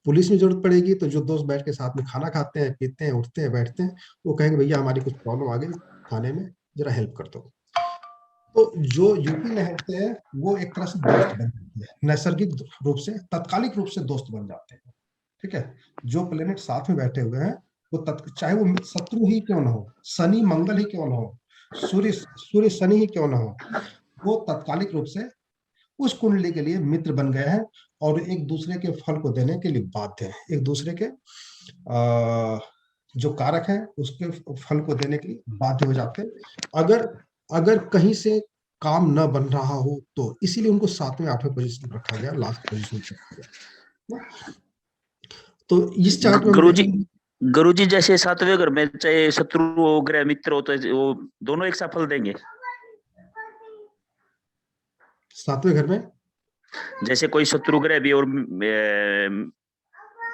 पुलिस में जरूरत पड़ेगी तो जो दोस्त बैठ के साथ में खाना खाते हैं, पीते हैं, उठते हैं, बैठते हैं, वो कहेंगे भैया हमारी कुछ प्रॉब्लम आ गई थाने में, जरा हेल्प कर दो। तो जो यूपी में होते हैं वो एक तरह से दोस्त बन जाते हैं, नैसर्गिक रूप से, तात्कालिक रूप से दोस्त बन जाते हैं, ठीक है। जो प्लेनेट साथ में बैठे हुए हैं वो चाहे वो शत्रु ही क्यों ना हो, शनि मंगल ही क्यों ना हो, सूर्य शनि ही क्यों ना हो, वो तात्कालिक रूप से उस कुंडली के लिए मित्र बन गए हैं और एक दूसरे के फल को देने के लिए बाध्य हैं, एक दूसरे के जो कारक है उसके फल को देने के लिए बाध्य हो जाते हैं। अगर कहीं से काम न बन रहा हो तो इसीलिए उनको 7वें 8वें पोजीशन पर रखा गया, लास्ट पोजीशन पर रखा गया। तो इस चार्ट में गुरुजी जैसे 7वें घर में चाहे शत्रु हो, ग्रह मित्र हो, तो वो दोनों एक सा फल देंगे। 7वें घर में जैसे कोई शत्रु ग्रह भी और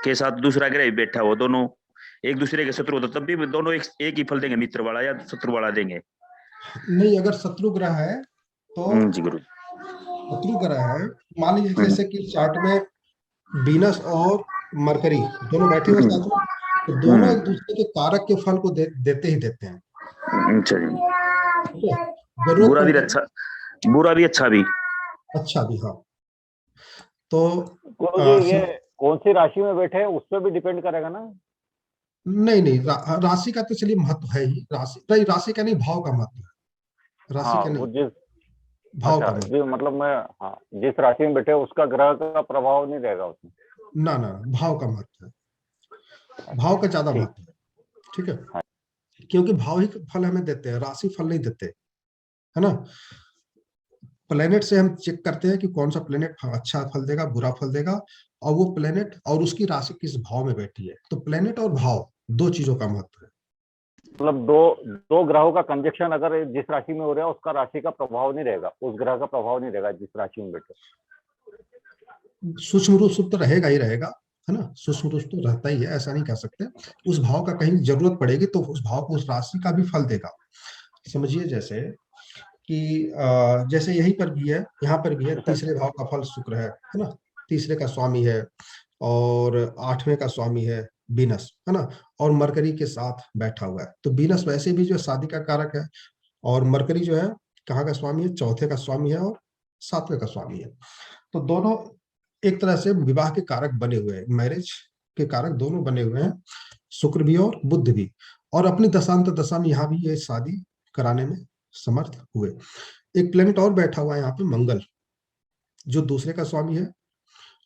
के साथ दूसरा ग्रह भी बैठा हो, दोनों एक दूसरे के शत्रु हो, तो तब भी दोनों एक ही फल देंगे, मित्र वाला या शत्रु वाला देंगे? नहीं, अगर शत्रु ग्रह है तो जी गुरु, शत्रु ग्रह है, मान लीजिए जैसे कि चार्ट में वीनस और मरकरी दोनों बैठे हुए साथ में, तो दोनों एक दूसरे के कारक के फल को देते ही देते हैं। अच्छा जी, बुरा भी अच्छा, बुरा भी अच्छा भी, अच्छा भी, हाँ। तो ये कौन सी राशि में बैठे हैं उस पर भी डिपेंड करेगा ना? नहीं, राशि का तो चलिए महत्व है ही, राशि का नहीं, भाव का महत्व है, राशि का नहीं, भाव का महत्व। मतलब मैं, हाँ, जिस राशि में बैठे उसका ग्रह का प्रभाव नहीं रहेगा उसमें। ना, भाव का महत्व है, भाव का ज्यादा महत्व है, ठीक है, क्योंकि भाव ही फल हमें देते हैं, राशि फल नहीं देते, है ना। प्लेनेट से हम चेक करते हैं कि कौन सा प्लेनेट अच्छा फल देगा, बुरा फल देगा, और वो प्लेनेट और उसकी राशि किस भाव में बैठी है। तो प्लेनेट और भाव दो चीजों का महत्व है। मतलब दो ग्रहों का कंजक्शन अगर जिस राशि में हो रहा है उसका राशि का प्रभाव नहीं रहेगा, उस ग्रह का प्रभाव नहीं रहेगा जिस राशि में बैठे। सूक्ष्म रूप से तो रहेगा ही रहेगा, है ना, सूक्ष्म रूप तो रहता ही है, ऐसा नहीं कह सकते। उस भाव का कहीं जरूरत पड़ेगी तो उस भाव को, उस राशि का भी फल देगा। समझिए जैसे कि जैसे यहीं पर भी है, यहाँ पर भी है, तीसरे भाव का फल शुक्र है ना, तीसरे का स्वामी है, और 8वें का स्वामी है वीनस, है ना, और मरकरी के साथ बैठा हुआ है। तो वीनस वैसे भी जो शादी का कारक है, और मरकरी जो है कहाँ का स्वामी है, चौथे का स्वामी है और 7वें का स्वामी है। तो दोनों एक तरह से विवाह के कारक बने हुए हैं, मैरिज के कारक दोनों बने हुए हैं, शुक्र भी और बुध भी, और अपनी दशांत दशा में यहाँ भी ये शादी कराने में समर्थ हुए। एक प्लेनेट और बैठा हुआ है यहाँ पे, मंगल, जो दूसरे का स्वामी है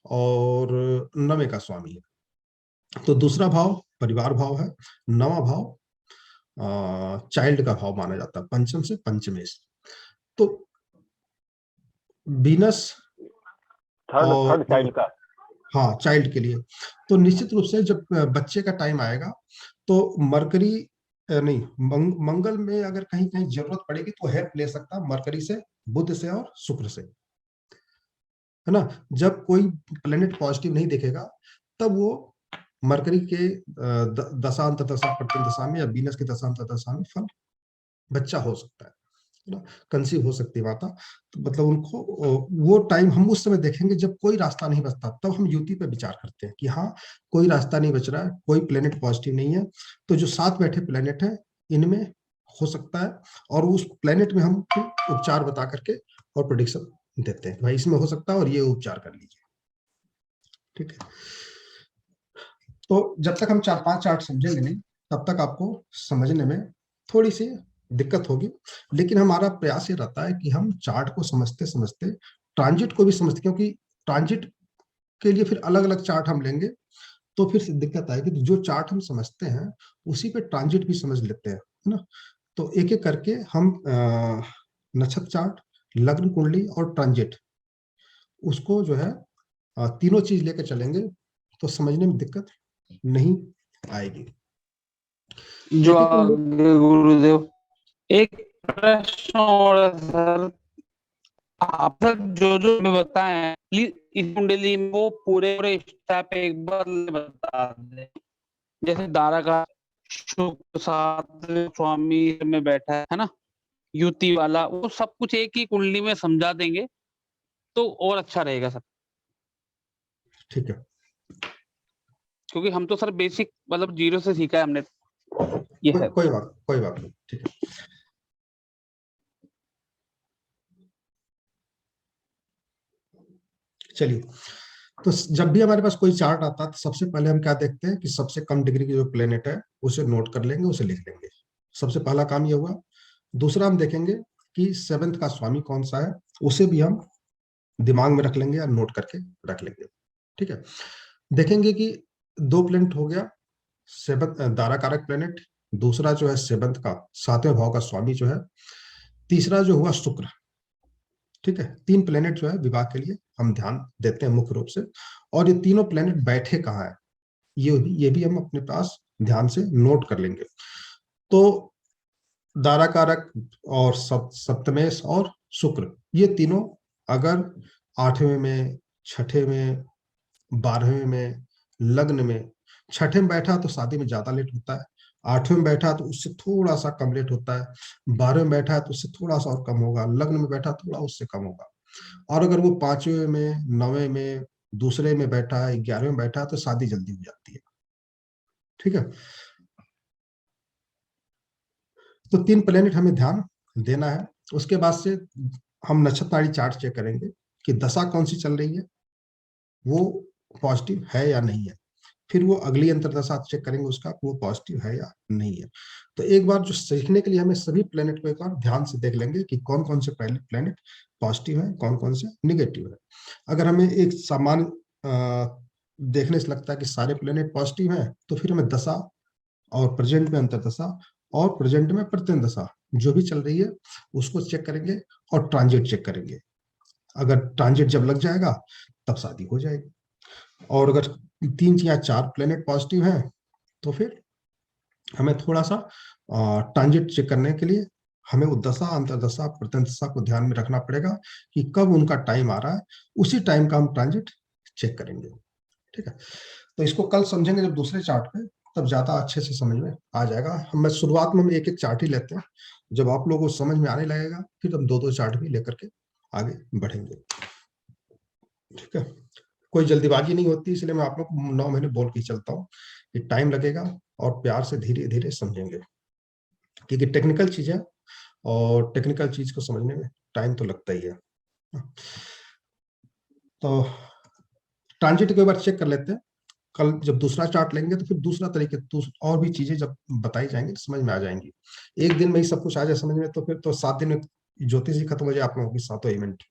और 9वें का स्वामी है। तो दूसरा भाव परिवार भाव है, नवा भाव चाइल्ड का भाव माना जाता है, पंचम से पंचमेश। तो वीनस थर्ड चाइल्ड का, हाँ चाइल्ड के लिए, तो निश्चित रूप से जब बच्चे का टाइम आएगा तो मरकरी नहीं मंगल में अगर कहीं कहीं जरूरत पड़ेगी तो हेल्प ले सकता है मरकरी से, बुध से और शुक्र से, है ना। जब कोई प्लेनेट पॉजिटिव नहीं दिखेगा तब वो मरकरी के दशा अंतर्दशा प्रत्यंत दशा में या वीनस की दशा अंतर्दशा में फल बच्चा हो सकता है ना, कंसीव हो सकती है माता। तो मतलब उनको वो टाइम हम उस समय देखेंगे जब कोई रास्ता नहीं बचता, तब हम युति पे विचार करते हैं कि हाँ कोई रास्ता नहीं बच रहा है, कोई प्लेनेट पॉजिटिव नहीं है, तो जो साथ बैठे प्लेनेट है इनमें हो सकता है, और उस प्लेनेट में हम उपचार बता करके और प्रेडिक्शन देते हैं भाई इसमें हो सकता है और ये उपचार कर लीजिए, ठीक है। तो जब तक हम 4-5 चार्ट समझेंगे नहीं तब तक आपको समझने में थोड़ी सी दिक्कत होगी, लेकिन हमारा प्रयास ये रहता है कि हम चार्ट को समझते समझते ट्रांजिट को भी समझते, क्योंकि ट्रांजिट के लिए फिर अलग अलग चार्ट हम लेंगे तो फिर दिक्कत आएगी। तो जो चार्ट हम समझते हैं उसी पे ट्रांजिट भी समझ लेते हैं, है ना। तो एक एक करके हम नक्षत्र चार्ट, लग्न कुंडली और ट्रांजिट उसको जो है तीनों चीज लेकर चलेंगे तो समझने में दिक्कत नहीं आएगी। जो आगे गुरुदेव एक प्रश्न और है सर, आप सर जो हमें बताएं प्लीज इस कुंडली में वो पूरे स्टेप एक बार बता दें। जैसे दारा का शुक्र साथ स्वामी में बैठा है ना, युति वाला, वो सब कुछ एक ही कुंडली में समझा देंगे तो और अच्छा रहेगा सर। ठीक है, क्योंकि हम तो सर बेसिक मतलब 0 से सीखा है हमने ये है। कोई बात नहीं, ठीक है। चलिए, तो जब भी हमारे पास कोई चार्ट आता है तो सबसे पहले हम क्या देखते हैं कि सबसे कम डिग्री की जो प्लेनेट है उसे नोट कर लेंगे, उसे लिख लेंगे। सबसे पहला काम ये हुआ। दूसरा हम देखेंगे कि 7th का स्वामी कौन सा है, उसे भी हम दिमाग में रख लेंगे या नोट करके रख लेंगे, ठीक है। देखेंगे कि 2 प्लेनेट हो गया, 7th दारा कारक प्लेनेट, दूसरा जो है 7th का 7वें भाव का स्वामी जो है, तीसरा जो हुआ शुक्र, ठीक है। 3 प्लेनेट जो है विवाह के लिए हम ध्यान देते हैं मुख्य रूप से, और ये तीनों प्लेनेट बैठे कहाँ है ये भी हम अपने पास ध्यान से नोट कर लेंगे। तो दारा कारक और सप्तमेश और शुक्र, ये तीनों अगर 8वें में, 6ठे में, 12वें में, लग्न में, 6ठे में बैठा तो शादी में ज्यादा लेट होता है, 8वें में बैठा तो उससे थोड़ा सा कम लेट होता है, 12वें में बैठा है तो उससे थोड़ा सा और कम होगा, लग्न में बैठा थोड़ा उससे कम होगा, और अगर वो 5वें में, 9वें में, दूसरे में बैठा है, 11वें में बैठा है तो शादी जल्दी हो जाती है, ठीक है। तो 3 प्लेनेट हमें ध्यान देना है। उसके बाद से हम नक्षत्राणी चार्ट चेक करेंगे कि दशा कौन सी चल रही है, वो पॉजिटिव है या नहीं है। फिर वो अगली अंतर्दशा चेक करेंगे उसका वो पॉजिटिव है या नहीं है। तो एक बार जो सीखने के लिए हमें सभी प्लेनेट को एक बार ध्यान से देख लेंगे कि कौन कौन से प्लेनेट पॉजिटिव है, कौन कौन से निगेटिव है। अगर हमें एक समान देखने से लगता है कि सारे प्लेनेट पॉजिटिव हैं तो फिर हमें दशा और प्रेजेंट में अंतर्दशा और प्रेजेंट में प्रत्यंत दशा जो भी चल रही है उसको चेक करेंगे और ट्रांजिट चेक करेंगे। अगर ट्रांजिट जब लग जाएगा तब शादी हो जाएगी, और अगर 3 या 4 प्लेनेट पॉजिटिव हैं तो फिर हमें थोड़ा सा ट्रांजिट चेक करने के लिए हमें वो दशा, अंतर्दशा, प्रत्यंत दशा को ध्यान में रखना पड़ेगा कि कब उनका टाइम आ रहा है, उसी टाइम का हम ट्रांजिट चेक करेंगे, ठीक है। तो इसको कल समझेंगे जब दूसरे चार्ट पे, तब ज्यादा अच्छे से समझ में आ जाएगा। हम शुरुआत में हम एक एक चार्ट ही लेते हैं, जब आप लोगों को समझ में आने लगेगा फिर हम 2-2 चार्ट भी लेकर के आगे बढ़ेंगे, ठीक है। कोई जल्दीबाजी नहीं होती, इसलिए मैं आप लोग को 9 महीने बोल के चलता हूँ कि टाइम लगेगा और प्यार से धीरे धीरे समझेंगे, क्योंकि टेक्निकल चीज है और टेक्निकल चीज को समझने में टाइम तो लगता ही है। तो ट्रांजिट को एक बार चेक कर लेते हैं। कल जब दूसरा चार्ट लेंगे तो फिर दूसरा तरीके और भी चीजें जब बताई जाएंगी समझ में आ जाएंगी। एक दिन में ही सब कुछ आ जाए समझ में तो फिर तो 7 दिन में ज्योतिष ही खत्म हो जाए आप लोगों की, 7 इवेंट,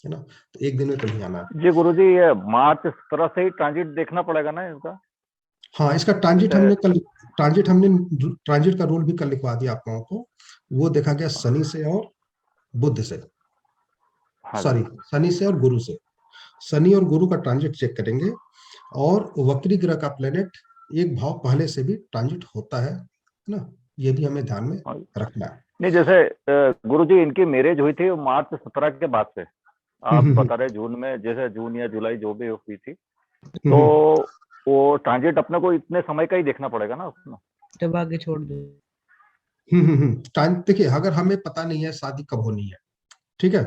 है ना। तो एक दिन में तो नहीं आना है जी गुरुजी, ये मार्च 17 से ही ट्रांजिट देखना पड़ेगा ना इनका? हाँ, इसका ट्रांजिट का रूल भी कल लिखवा दिया आप लोगों को। वो देखा गया शनि से और बुध से, हाँ सॉरी शनि से और गुरु से। शनि और गुरु का ट्रांजिट चेक करेंगे, और वक्री ग्रह का प्लेनेट एक भाव पहले से भी ट्रांजिट होता है ना, ये भी हमें ध्यान में रखना है। नहीं, जैसे गुरुजी इनकी मैरिज हुई थी मार्च 17 के बाद से, आप बता रहे जून में, जैसे जून या जुलाई जो भी हुई थी, तो वो ट्रांजिट अपने को इतने समय का ही देखना पड़ेगा ना उसमें। जब आगे छोड़ दो। देखिए, अगर हमें पता नहीं है शादी कब होनी है, ठीक है,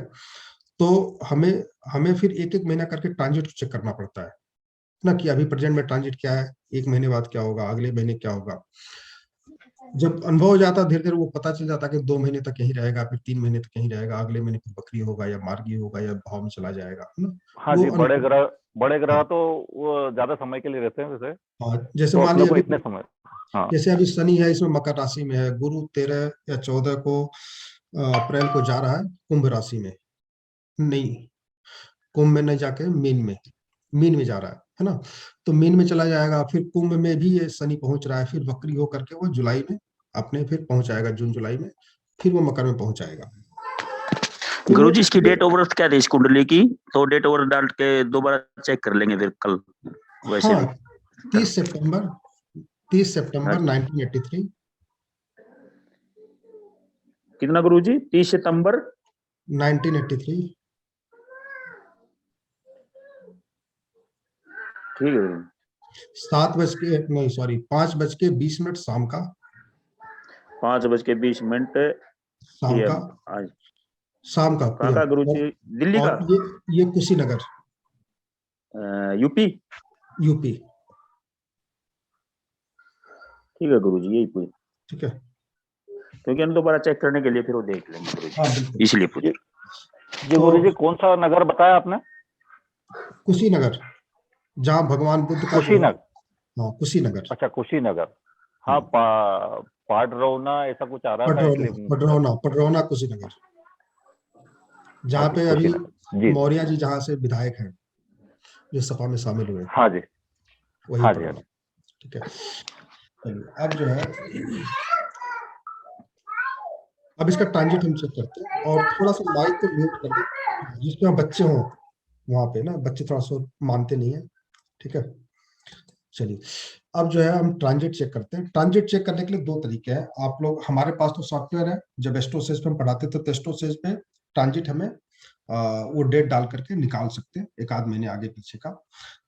तो हमें फिर एक एक महीना करके ट्रांजिट चेक करना पड़ता है ना, कि अभी प्रेजेंट में ट्रांजिट क्या है, एक महीने बाद क्या होगा, अगले महीने क्या होगा। जब अनुभव हो जाता धीरे धीरे वो पता चल जाता कि 2 महीने तक यहीं रहेगा, फिर 3 महीने तक यहीं रहेगा, अगले महीने फिर बकरी होगा या मार्गी होगा या भाव में चला जाएगा, है ना। हाँ जी, बड़े ग्रह तो वो ज्यादा समय के लिए रहते हैं वैसे। हाँ, जैसे तो मान अपने को लीजिए इतने समय, हाँ जैसे अभी शनि है, इसमें मकर राशि में है, गुरु 13 या 14 को अप्रैल को जा रहा है कुंभ राशि में, नहीं कुंभ में नहीं जाके मीन में जा रहा है ना, तो मीन में चला जाएगा, फिर कुंभ में भी ये शनि पहुंच रहा है, फिर वक्री हो करके वो जुलाई में अपने फिर पहुंच जाएगा, जून जुलाई में फिर वो मकर में पहुंच जाएगा। गुरुजी इसकी डेट ऑफ बर्थ क्या थी इस कुंडली की? तो डेट ऑफ बर्थ डाल के दोबारा चेक कर लेंगे फिर कल वैसे हाँ, भी। 30 सितंबर 1983। कितना गुरुजी? 30 सितंबर 1983। ठीक है। 5:20 शाम का। 5:20 शाम का कहाँ का गुरुजी? दिल्ली का? और ये कुशीनगर, यूपी। ठीक है गुरुजी, यही पूछ, ठीक है, क्योंकि हम दोबारा चेक करने के लिए फिर वो देख लेंगे गुरुजी, इसलिए पूछे। जी गुरुजी कौन सा नगर बताया आपने? कुशीनगर, जहाँ भगवान बुद्ध का कुशीनगर। हाँ, कुशीनगर। अच्छा, कुशीनगर। हाँ, पाडरौना ऐसा कुछ आ रहा था इसलिए। पडरौना कुशीनगर, जहाँ पे अभी मौर्य जी जहाँ से विधायक हैं, जो सपा में शामिल हुए। हाँ जी, वही हाँ जी। ठीक है। अब जो है, अब इसका ट्रांजिट हम चेक करते हैं, और थोड़ा सा माइक को म्यूट कर दे, जिसमें बच्चे हों वहां पे ना, बच्चे थोड़ा सा मानते नहीं है, ठीक है। चलिए, अब जो है हम ट्रांजिट चेक करते हैं। ट्रांजिट चेक करने के लिए 2 तरीके हैं। आप लोग, हमारे पास तो सॉफ्टवेयर है, जब एस्ट्रोसेज पे हम पढ़ाते थे तो एस्ट्रोसेज पे ट्रांजिट हमें वो डेट डाल करके निकाल सकते हैं, एक आध महीने आगे पीछे का।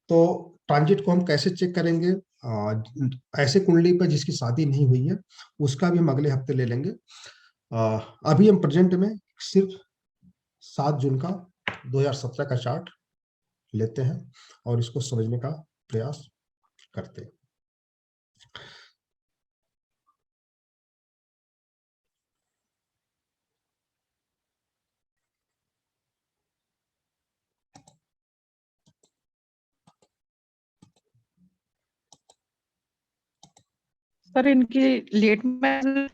तो ट्रांजिट को हम कैसे चेक करेंगे? ऐसे कुंडली पर जिसकी शादी नहीं हुई है, उसका भी हम अगले हफ्ते ले लेंगे। अभी हम प्रेजेंट में सिर्फ 7 जून का 2017 का चार्ट लेते हैं और इसको समझने का प्रयास करते हैं। सर इनकी लेट मैरिज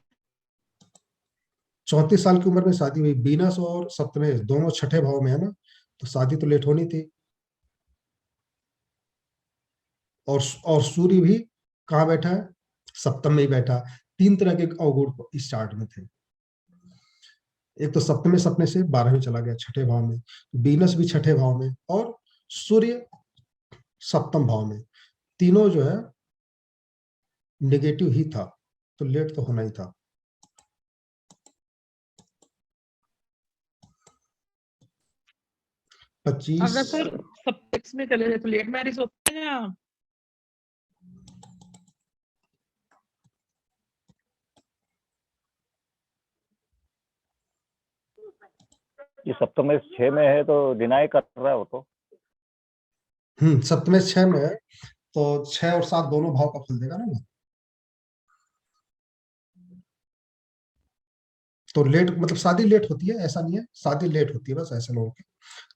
34 साल की उम्र में शादी हुई, वीनस और सप्तमे दोनों छठे भाव में है ना, तो शादी तो लेट होनी थी। और सूर्य भी कहाँ बैठा है? सप्तम में ही बैठा। 3 तरह के अवगुण इस चार्ट में थे। एक तो सप्तमे सपने से 12वें चला गया, छठे भाव में, वीनस भी छठे भाव में, और सूर्य सप्तम भाव में। तीनों जो है नेगेटिव ही था, तो लेट तो होना ही था। अगर सर सब्जेक्ट्स में चले जाए तो लेट मैरिज होते हैं या ये सप्तम 6 में है तो डिनाई कर रहा है वो तो। सप्तमे 6 में है तो 6 और 7 दोनों भाव का फल देगा ना। तो लेट मतलब शादी लेट होती है, ऐसा नहीं है, शादी लेट होती है बस, ऐसे लोगों की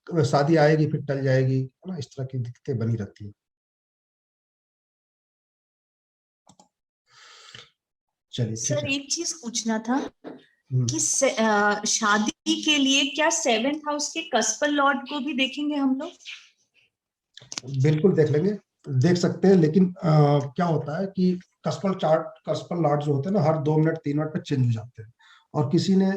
तो शादी आएगी फिर टल जाएगी, है ना, इस तरह की दिक्कतें बनी रहती है। चलिए सर एक चीज पूछना था कि शादी के लिए क्या 7th हाउस के कस्पल लॉर्ड को भी देखेंगे हम लोग? बिल्कुल देख लेंगे। देख सकते हैं, लेकिन क्या होता है कि कस्पल लॉट जो होते हैं ना, हर 2 मिनट 3 मिनट पे चेंज हो जाते हैं, और किसी ने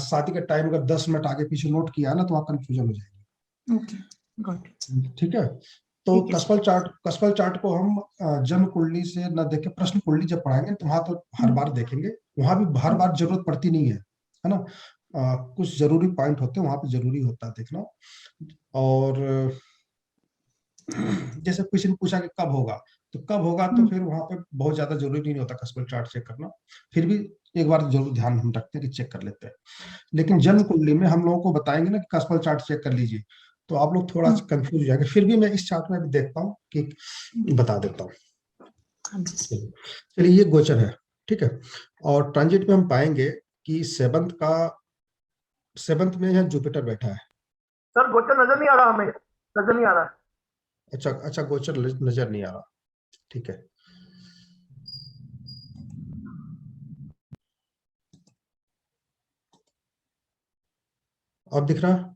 शादी का टाइम अगर 10 मिनट आगे पीछे नोट किया ना, तो वहाँ कंफ्यूजन हो जाएगी। Okay, got it. ठीक है, तो ठीक है कस्पल चार्ट को हम जन्म कुंडली से न देख के प्रश्न कुंडली जब पढ़ाएंगे तो वहां तो हर बार देखेंगे, वहां भी हर बार जरूरत पड़ती नहीं है ना। कुछ जरूरी पॉइंट होते हैं वहां पे जरूरी होता है देखना। और जैसे किसी ने पूछा कि कब होगा, तो कब होगा, तो फिर वहां पे बहुत ज्यादा जरूरी नहीं होता कस्पल चार्ट चेक करना, फिर भी एक बार जरूर ध्यान हम रखते हैं कि चेक कर लेते हैं। लेकिन जन्म कुंडली में हम लोगों को बताएंगे ना कि कस्पल चार्ट चेक कर लीजिए, तो आप लोग थोड़ा सा कंफ्यूज हो जाएंगे। फिर भी मैं इस चार्ट में भी देखता हूँ कि बता देता हूँ। चलिए, ये गोचर है, ठीक है। और ट्रांजिट में हम पाएंगे कि सेवंथ में यहाँ जुपिटर बैठा है। सर गोचर नजर नहीं आ रहा, हमें नजर नहीं आ रहा। अच्छा, गोचर नजर नहीं आ रहा, ठीक है। अब दिख रहा?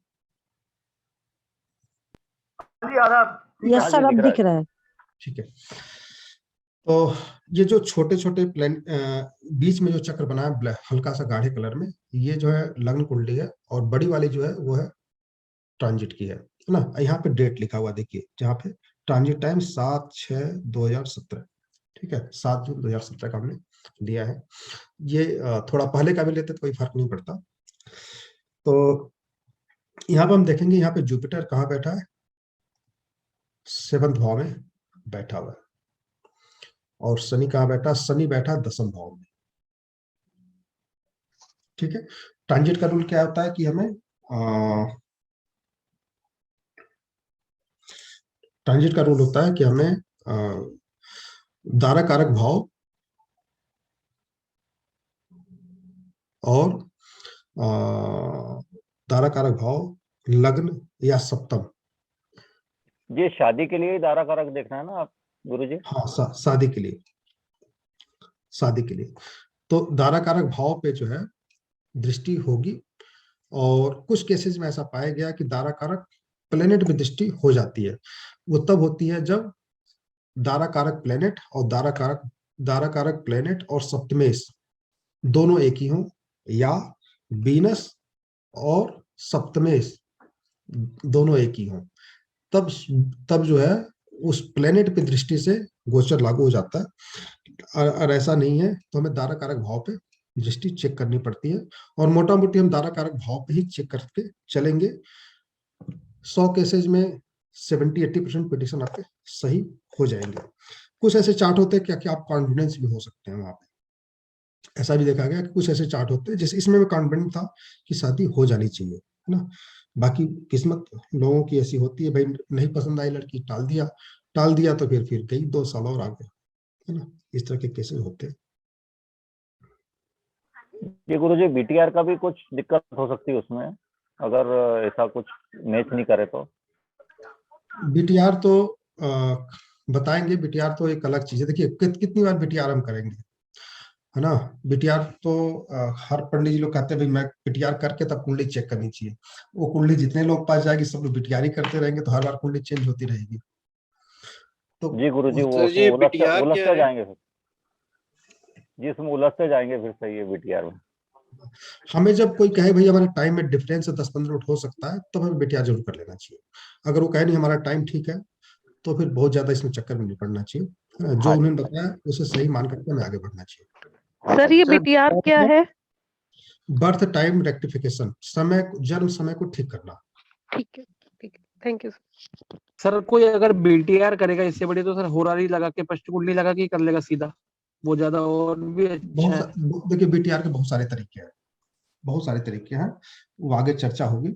जी आ रहा। यस सर, अब दिख रहा है। ठीक है, तो ये जो छोटे छोटे प्लेन बीच में जो चक्र बना है हल्का सा गाढ़े कलर में, ये जो है लग्न कुंडली है, और बड़ी वाली जो है वो है ट्रांजिट की है ना। यहाँ पे डेट लिखा हुआ देखिए, जहाँ पे ट्रांजिट टाइम 7/6/2017, ठीक है, 7 जून 2017 का हमने लिया है। ये थोड़ा पहले का भी लेते तो कोई फर्क नहीं पड़ता। तो यहाँ पे हम देखेंगे, यहाँ पे जुपिटर कहाँ बैठा है, 7th भाव में बैठा हुआ है। और शनि कहाँ बैठा, शनि बैठा 10th भाव में, ठीक है। ट्रांजिट का रूल क्या होता है कि हमें ट्रांजिट का रूल होता है कि हमें दारा कारक भाव और दारा कारक भाव, लग्न या सप्तम। ये शादी के लिए दारा कारक देखना है ना आप गुरुजी? हाँ, शादी के लिए, शादी के लिए तो दारा कारक भाव पे जो है दृष्टि होगी। और कुछ केसेस में ऐसा पाया गया कि दारा कारक प्लेनेट में दृष्टि हो जाती है। वो तब होती है जब दारा कारक प्लेनेट और दारा कारक प्लेनेट और सप्तमेश दोनों एक ही हों, या वीनस और सप्तमेश दोनों एक ही हों, तब जो है उस प्लेनेट पे दृष्टि से गोचर लागू हो जाता है। और ऐसा नहीं है तो हमें दारा कारक भाव पे दृष्टि चेक करनी पड़ती है, और मोटा मोटी हम दारा कारक भाव पे ही चेक करके चलेंगे। 100 केसेज में 70-80% प्रेडिक्शन आपके सही हो जाएंगे। कुछ ऐसे चार्ट होते हैं कि आप कॉन्फिडेंस भी हो सकते हैं वहां पे। ऐसा भी देखा गया कि कुछ ऐसे चार्ट होते हैं जैसे इसमें मैं कॉन्फिडेंट था कि शादी हो जानी चाहिए, है ना। बाकी किस्मत लोगों की ऐसी होती है, भाई नहीं पसंद आई लड़की, टाल दिया तो फिर गई 2 साल और आगे, है ना। इस तरह के केसेस होते हैं। ये गुरुजी बीटीआर का भी कुछ दिक्कत हो सकती है उसमें, अगर ऐसा कुछ मैच नहीं करे तो? बीटीआर तो बताएंगे, बीटीआर तो एक अलग चीज है। देखिए कितनी बार बीटीआर हम करेंगे, है ना। बीटीआर तो हर पंडित जी लोग कहते हैं भाई मैं बीटीआर करके तब कुंडली चेक करनी चाहिए। वो कुंडली जितने लोग पास जाएगी सब लोग बीटीआर ही करते रहेंगे, तो हर बार कुंडली चेंज होती रहेगी। तो जी गुरुजी, वो उलझते जाएंगे फिर जी, इसमें उलझते जाएंगे फिर। सही है, बीटीआर में हमें जब कोई कहे भाई हमारे टाइम में डिफरेंस 10-15 मिनट हो सकता है, तो हमें बीटीआर जरूर कर लेना चाहिए। अगर वो कहे नहीं हमारा टाइम ठीक है, तो फिर बहुत ज्यादा इसमें चक्कर में नहीं पड़ना चाहिए, जो उन्होंने बताया उसे सही मान करके हमें आगे बढ़ना चाहिए। सर ये बीटीआर क्या है? बर्थ टाइम रेक्टिफिकेशन, जन्म समय को ठीक करना। ठीक है, थैंक यू। सर कोई अगर बीटीआर करेगा इससे बड़ी, तो सर होरारी लगा के पष्ट कुंडली लगा के कर लेगा सीधा, वो ज्यादा और भी अच्छा है। देखिए बीटीआर के बहुत सारे तरीके हैं, बहुत सारे तरीके हैं। वो आगे चर्चा होगी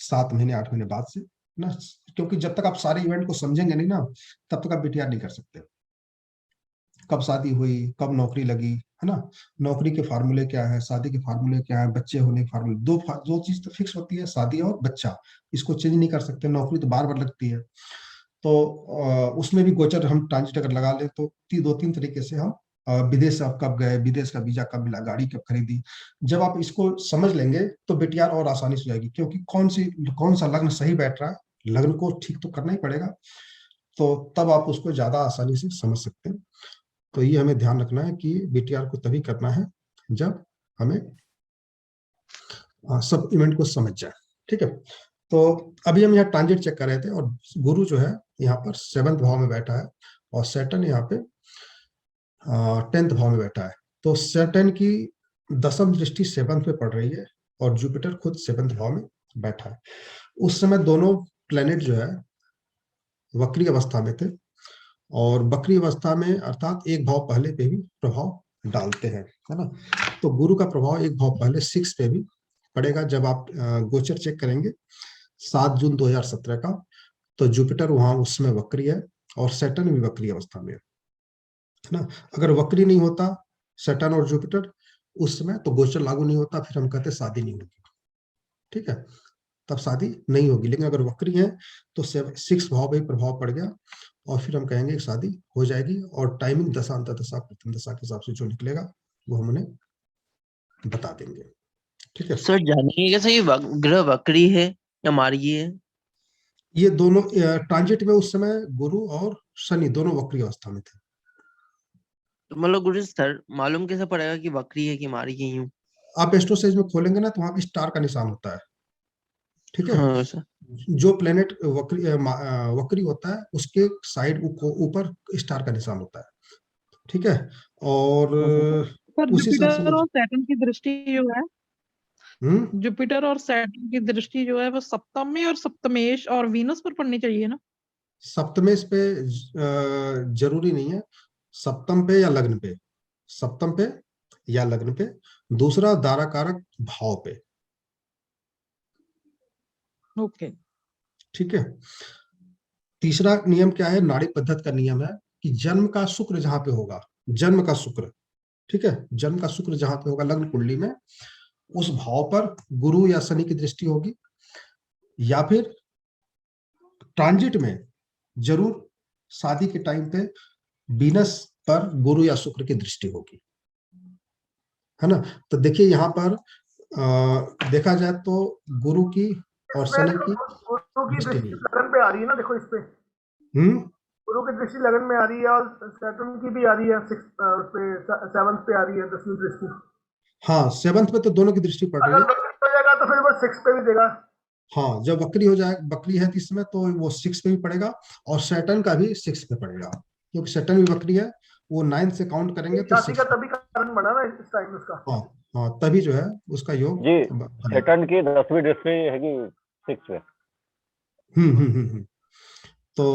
7 महीने 8 महीने बाद से ना, क्योंकि जब तक आप सारे इवेंट को समझेंगे नहीं ना, तब तक आप बीटीआर नहीं कर सकते। कब शादी हुई, कब नौकरी लगी, है ना, नौकरी के फार्मूले क्या है, शादी के फार्मूले क्या है, बच्चे होने के फार्मूले, दो चीज तो फिक्स होती है, शादी और बच्चा। इसको चेंज नहीं कर सकते। नौकरी तो बार बार लगती है, तो उसमें भी गोचर हम ट्रांजिट अगर लगा ले तो 2-3 तरीके से हम विदेश आप कब गए, विदेश का वीजा कब मिला, गाड़ी कब खरीदी, जब आप इसको समझ लेंगे तो बीटीआर और आसानी से हो जाएगी। क्योंकि कौन सा लग्न सही बैठ रहा है, लग्न को ठीक तो करना ही पड़ेगा। तो तब आप उसको ज्यादा आसानी से समझ सकते हैं। तो ये हमें ध्यान रखना है कि बीटीआर को तभी करना है जब हमें सब इवेंट को समझ जाए। ठीक है, तो अभी हम यहाँ ट्रांजिट चेक कर रहे थे और गुरु जो है यहाँ पर 7th भाव में बैठा है और सैटर्न यहाँ पे 10th भाव में बैठा है। तो सैटर्न की 10वीं दृष्टि 7th पे पड़ रही है और जुपिटर खुद 7th भाव में बैठा है। उस समय दोनों प्लेनेट जो है वक्री अवस्था में थे और वक्री अवस्था में अर्थात एक भाव पहले पे भी प्रभाव डालते हैं, है ना। तो गुरु का प्रभाव एक भाव पहले 6 पे भी पड़ेगा। जब आप गोचर चेक करेंगे 7 जून 2017 का, तो जुपिटर वहां उसमें वक्री है और सैटर्न भी वक्री अवस्था में है ना। अगर वक्री नहीं होता सैटर्न और जुपिटर उस समय, तो गोचर लागू नहीं होता, फिर हम कहते शादी नहीं होगी। ठीक है, तब शादी नहीं होगी। लेकिन अगर वक्री है तो 6 भाव पे प्रभाव पड़ गया और फिर हम कहेंगे कि शादी हो जाएगी। और टाइमिंग दशा अंतर्दशा प्रथम दशा के हिसाब से जो निकलेगा वो हम उन्हें बता देंगे। ठीक है सर, जानिए कैसे ये ग्रह वक्री है या मार्गी है? ये दोनों ट्रांजिट में उस समय गुरु और शनि दोनों वक्री अवस्था में थे। तो मतलब गुरु सर मालूम कैसे पड़ेगा कि वक्री है कि मार्गी हूँ? आप एस्ट्रोसेज में खोलेंगे ना तो वहां पे स्टार का निशान होता है। ठीक है, हाँ सर। जो प्लेनेट वक्री होता है उसके साइड ऊपर स्टार का निशान होता है। ठीक है, और पर उस हिसाब से जुपिटर और सैटर्न की दृष्टि जो है, हम्म, जुपिटर और सैटर्न की दृष्टि जो है वो सप्तम में और सप्तमेश और वीनस पर पड़नी चाहिए ना। सप्तमेश पे जरूरी नहीं है, सप्तम पे या लग्न पे, सप्तम पे या लग्न पे। दूसरा दाराकारक भाव पे। ओके, ठीक है, तीसरा नियम क्या है, नाड़ी पद्धति का नियम है कि जन्म का शुक्र जहां पे होगा, जन्म का शुक्र, ठीक है, जन्म का शुक्र जहां पे होगा लग्न कुंडली में, उस भाव पर गुरु या शनि की दृष्टि होगी, या फिर ट्रांजिट में जरूर शादी के टाइम पे वीनस पर गुरु या शुक्र की दृष्टि होगी, है ना। तो देखिए यहाँ पर देखा जाए तो गुरु की और शनि की दृष्टि नहीं है। लगन पे आ रही है ना, देखो इस पे गुरु की दृष्टि लगन में आ रही है और सैटर्न की भी आ रही है, 7th पे आ रही है 10वीं दृष्टि। हाँ, 7th पे तो दोनों की दृष्टि पड़ रही है। अगर वक्री हो जाएगा तो फिर वो 6 पे भी देगा। हाँ, जब वक्री हो जाए, वक्री है इस समय, तो वो 6 पे भी पड़ेगा और सैटर्न का भी 6 पे पड़ेगा, क्योंकि सैटर्न भी वक्री है, वो 9 से काउंट करेंगे तो शादी का तभी कारण बना ना इस टाइम उसका। हाँ हाँ, तभी जो है उसका योग जी, सैटर्न की 10वीं दृष्टि हैगी 6 पे। तो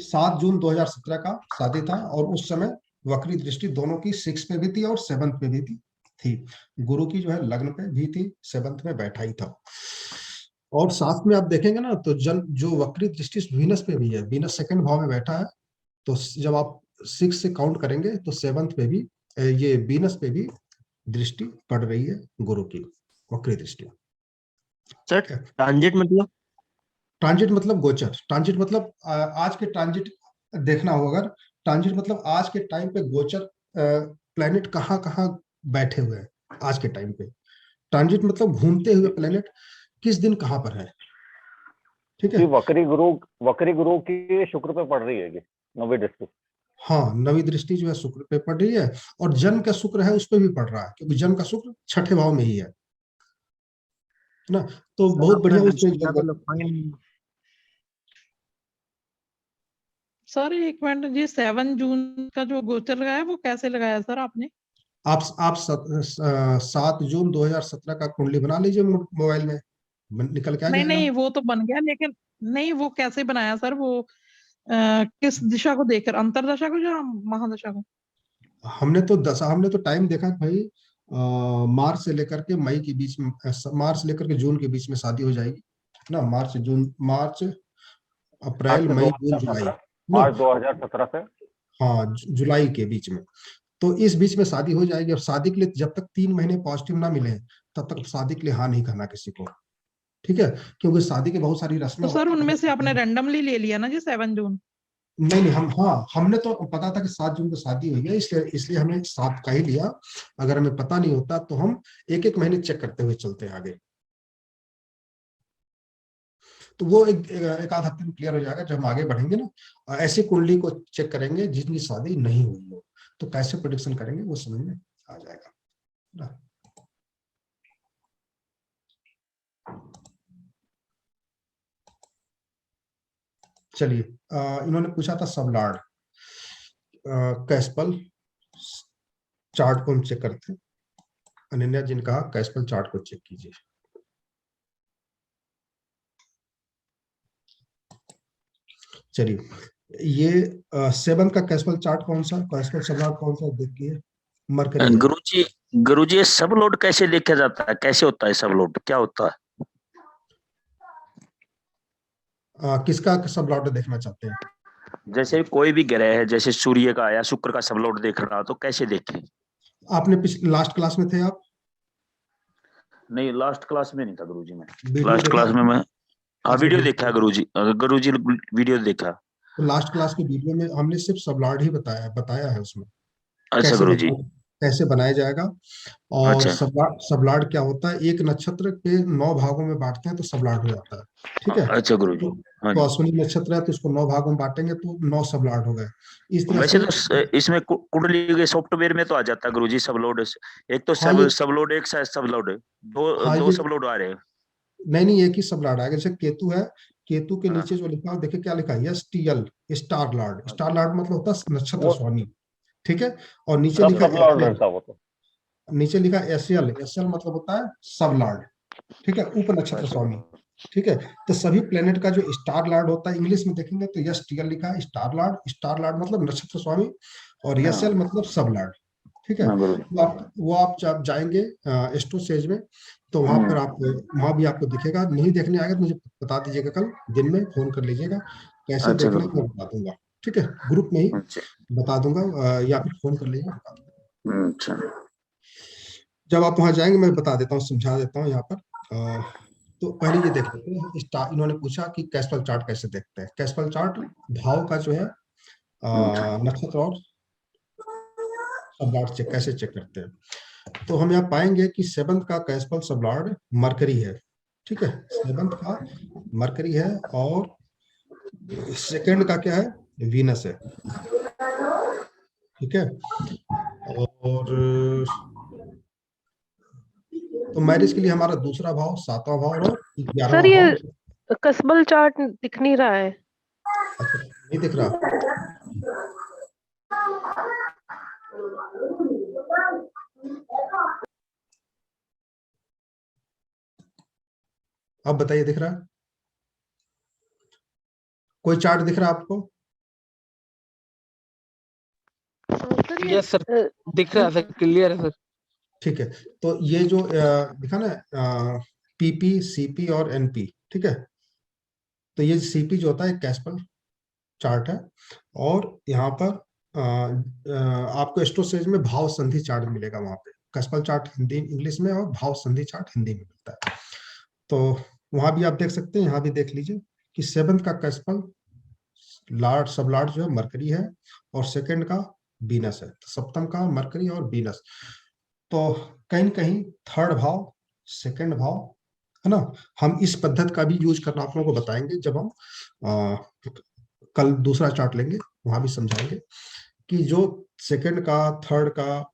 7 जून 2017 का शादी था और उस समय वक्री दृष्टि दोनों की 6 पे भी थी और 7th पे भी थी। गुरु की जो है लग्न पे भी थी, 7th में बैठा ही था। और साथ में आप देखेंगे ना तो जो वक्री दृष्टि वीनस पे भी है, वीनस 2nd भाव में बैठा है, तो जब आप 6 से काउंट करेंगे तो 7th पे भी ये वीनस पे भी दृष्टि पड़ रही है गुरु की, वक्री दृष्टि। सर ट्रांजिट मतलब? ट्रांजिट मतलब गोचर, ट्रांजिट मतलब आज के ट्रांजिट देखना होगा। अगर ट्रांजिट मतलब आज के टाइम पे गोचर प्लैनेट कहाँ कहाँ बैठे हुए हैं आज के टाइम पे। ट्रांजिट मतलब घूमते हुए प्लैनेट किस दिन कहाँ पर है। ठीक है, वक्री गुरु की शुक्र पे पड़ रही है 9वीं दृष्टि। हाँ, 9वीं दृष्टि जो है शुक्र पे पड़ रही है और जन्म का शुक्र है उस पे भी पड़ रहा है, क्योंकि जन्म का शुक्र 6ठे भाव में ही है ना। तो बहुत बढ़िया उसमें सर एक मिनट, ये 7 जून का जो गोचर लगाया वो कैसे लगाया सर आपने? आप 7 जून 2017 का कुंडली बना लीजिए मोबाइल में, निकल के आ जाएगा। नहीं वो तो बन गया, लेकिन नहीं वो कैसे बनाया सर? वो किस दिशा को देखकर, अंतरदशा को या महादशा को? हमने तो टाइम देखा भाई, मार्च से लेकर के मई के बीच में, मार्च से लेकर के जून के बीच में शादी हो जाएगी ना। मार्च अप्रैल मई जून जुलाई, मार्च 2017 से हाँ जुलाई के बीच में, तो इस बीच में शादी हो जाएगी। और शादी के लिए जब तक 3 महीने पॉजिटिव ना मिले तब तक शादी के लिए हाँ नहीं करना किसी को, ठीक है, क्योंकि शादी के बहुत सारी रस्में। तो सर उनमें से आपने रैंडमली ले लिया ना जी 7 जून? नहीं, हमने तो पता था कि 7 जून को शादी हुई है, इसलिए हमने 7 का ही लिया। अगर हमें पता नहीं होता तो हम एक महीने चेक करते हुए चलते हैं आगे। तो वो एक आध हफ्ते में क्लियर हो जाएगा। जब हम आगे बढ़ेंगे ना, ऐसी कुंडली को चेक करेंगे जिनकी शादी नहीं हुई हो, तो कैसे प्रेडिक्शन करेंगे वो समझ में आ जाएगा ना। चलिए, इन्होंने पूछा था सबलॉर्ड कैस्पल चार्ट को हम चेक करते हैं। अनन्या जी ने कहा कैस्पल चार्ट को चेक कीजिए। चलिए, ये 7 का कैस्पल चार्ट कौन सा, कैस्पल सबलॉर्ड कौन सा देखिए, मरकरी है। गुरुजी ये सब लोड कैसे देखा जाता है, कैसे होता है सब लोड, क्या होता है? किसका सब लॉर्ड देखना चाहते हैं? जैसे कोई भी ग्रह है, जैसे सूर्य का या शुक्र का सब लोड देख रहा, तो कैसे देखें? आपने लास्ट क्लास में थे आप? नहीं, लास्ट क्लास में नहीं था गुरुजी मैं। वीडियो लास्ट देखा? क्लास में मैं अच्छा, वीडियो देखा गुरुजी, वीडियो देखा। तो लास्ट क्लास के वीडियो में हमने सिर्फ सब लॉर्ड ही बताया है उसमें। अच्छा कैसे गुरुजी। कैसे बनाया जाएगा, और अच्छा। सबलॉर्ड क्या होता है, एक नक्षत्र के 9 भागों में बांटते हैं तो सबलॉर्ड हो जाता है। ठीक है। अच्छा गुरुजी। हाँ तो जी। अश्विनी नक्षत्र है तो उसको 9 भागों में बांटेंगे तो 9 सबलॉर्ड हो गए। इस तरह वैसे से तो इसमें कुंडली के सॉफ्टवेयर में तो आ जाता है गुरुजी सब लोड, एक तो हाँ, सब लोड, एक सब लोड, हाँ, दो सब लोड आ रहे हैं। नहीं, एक ही सब लॉर्ड आएगा। जैसे केतु है, केतु के हाँ। नीचे जो लिखा है देखिए क्या लिखा है, STL, star Lord. Star Lord मतलब होता है नक्षत्र स्वामी। ठीक है। और नीचे लिखा है नीचे लिखा SL, SL मतलब होता है सब लॉर्ड। ठीक है, उप नक्षत्र स्वामी। ठीक है। तो सभी प्लेनेट का जो स्टार लॉर्ड होता है, इंग्लिश में देखेंगे तो STL लिखा है, स्टार लॉर्ड। स्टार लॉर्ड मतलब नक्षत्र स्वामी, और SL मतलब सब लॉर्ड। ठीक है। वो आप जब जाएंगे एस्ट्रो सेज में, तो वहां पर आप वहां भी आपको दिखेगा। नहीं देखने आएगा तो मुझे बता दीजिएगा, कल दिन में फोन कर लीजिएगा, कैसे देखना है मैं बता दूंगा। ठीक है, ग्रुप में ही बता दूंगा, या फिर फोन कर लीजिएगा, बता दूंगा। अच्छा। जब आप वहां जाएंगे मैं बता देता हूँ, समझा देता हूँ यहाँ पर। तो पहले ये देख लेते हैं, इन्होंने पूछा कि कैस्पल चार्ट कैसे देखते हैं। कैस्पल चार्ट भाव का जो है नक्षत्र और सबलॉर्ड चेक कैसे चेक करते हैं। तो हम यहाँ पाएंगे कि 7th का कैस्पल सबलॉर्ड मरकरी है। ठीक है, 7th का मरकरी है, और 2nd का क्या है, वीनस है। ठीक है। और तो मैरिज के लिए हमारा दूसरा भाव, 7वां भाव और 11वां सर ये भाव। कसबल चार्ट दिख नहीं रहा है। अच्छा, नहीं दिख रहा? अब बताइए, दिख रहा है? कोई चार्ट दिख रहा है आपको? यस सर, दिख रहा है सर, क्लियर है सर। ठीक है। तो ये जो दिखा ना, PP, CP और NP, ठीक है। तो ये CP जो होता है कैस्पल चार्ट है, और यहाँ पर आपको एस्ट्रोसेज में भाव संधि चार्ट मिलेगा। वहां पे कैस्पल चार्ट हिंदी इंग्लिश में, और भाव संधि चार्ट हिंदी में मिलता है। तो वहां भी आप देख सकते हैं, यहाँ भी देख लीजिए कि 7th का कैस्पल लॉर्ड सब लॉर्ड जो है मरकरी है, और 2nd का वीनस है। तो 7th का मरकरी और वीनस। तो कहीं न कहीं 3rd भाव, 2nd भाव, है ना। हम इस पद्धति का भी यूज करना आप लोगों को बताएंगे जब हम कल दूसरा चार्ट लेंगे, वहां भी समझाएंगे कि जो 2nd का, 3rd का,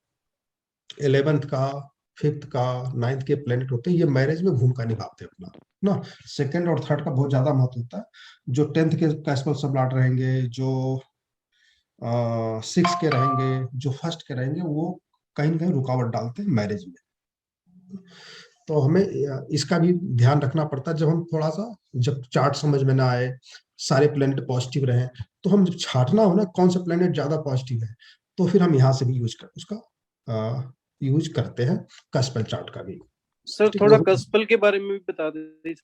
11th का, 5th का, 9th के प्लेनेट होते हैं, ये मैरिज में भूमिका निभाते हैं अपना ना। 2nd और 3rd का बहुत ज्यादा महत्व होता है। जो 10th के कैस्पल सबलॉर्ड रहेंगे, जो 6 के रहेंगे, जो 1st के रहेंगे, वो कहीं न कहीं रुकावट डालते हैं मैरिज में। तो हमें इसका भी ध्यान रखना पड़ता है। जब हम थोड़ा सा, जब चार्ट समझ में ना आए, सारे प्लेनेट पॉजिटिव रहे, तो हम जब छांटना हो ना कौन सा प्लेनेट ज्यादा पॉजिटिव है, तो फिर हम यहाँ से भी यूज करते हैं कैस्पल चार्ट का भी। सर थोड़ा कैस्पल के बारे में भी बता दीजिए।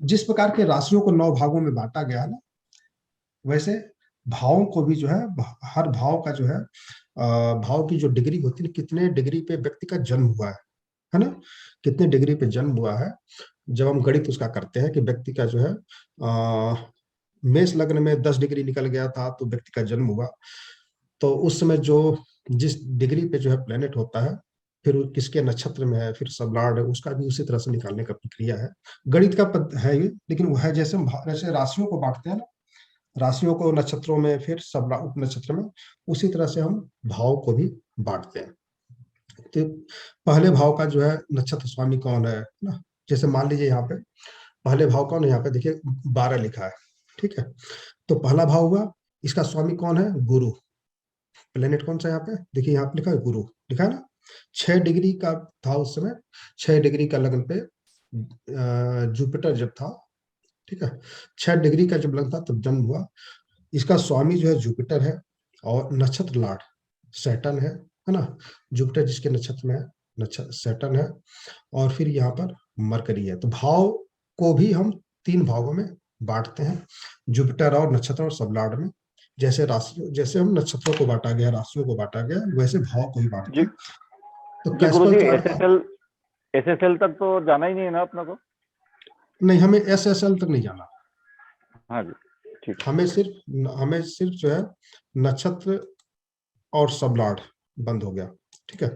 जिस प्रकार के राशियों को 9 भागों में बांटा गया है ना, वैसे भावों को भी जो है, हर भाव का जो है भाव की जो डिग्री होती है, कितने डिग्री पे व्यक्ति का जन्म हुआ है ना, कितने डिग्री पे जन्म हुआ है। जब हम गणित उसका करते हैं कि व्यक्ति का जो है मेष लग्न में 10 डिग्री निकल गया था तो व्यक्ति का जन्म हुआ, तो उस समय जो जिस डिग्री पे जो है प्लेनेट होता है फिर वो किसके नक्षत्र में है, फिर सबलाड है, उसका भी उसी तरह से निकालने का प्रक्रिया है। गणित का पद है ये, लेकिन वो है जैसे हम जैसे राशियों को बांटते हैं ना, राशियों को नक्षत्रों में, फिर सब उप नक्षत्र में, उसी तरह से हम भाव को भी बांटते हैं। तो पहले भाव का जो है नक्षत्र स्वामी कौन है ना, जैसे मान लीजिए यहाँ पे पहले भाव कौन है, यहाँ पे देखिए 12 लिखा है, ठीक है। तो पहला भाव हुआ, इसका स्वामी कौन है, गुरु। प्लेनेट कौन सा यहाँ पे देखिए, यहाँ पे लिखा है गुरु, लिखा है ना। 6 डिग्री का था उस समय, 6 डिग्री का लगन पे जुपिटर जब था, ठीक है, 6 डिग्री का जब लगन था तब जन्म हुआ। इसका स्वामी जो है जुपिटर है, और नक्षत्र लाड सैटर्न है ना। जुपिटर जिसके नक्षत्र में है, नक्षत्र सैटर्न है, और फिर यहाँ पर मरकरी है। तो भाव को भी हम 3 भागों में बांटते हैं, जुपिटर और नक्षत्र और सबलाड में। जैसे राशि, जैसे हम नक्षत्रों को बांटा गया, राशियों को बांटा गया, वैसे भाव को ही बांटते हैं। तो गुरुजी एसएसएल तक तो जाना ही नहीं है ना अपना को? नहीं, हमें एसएसएल तक नहीं जाना। हाँ जी, ठीक। हमें सिर्फ जो है नक्षत्र और सबलाड बंद हो गया, ठीक है।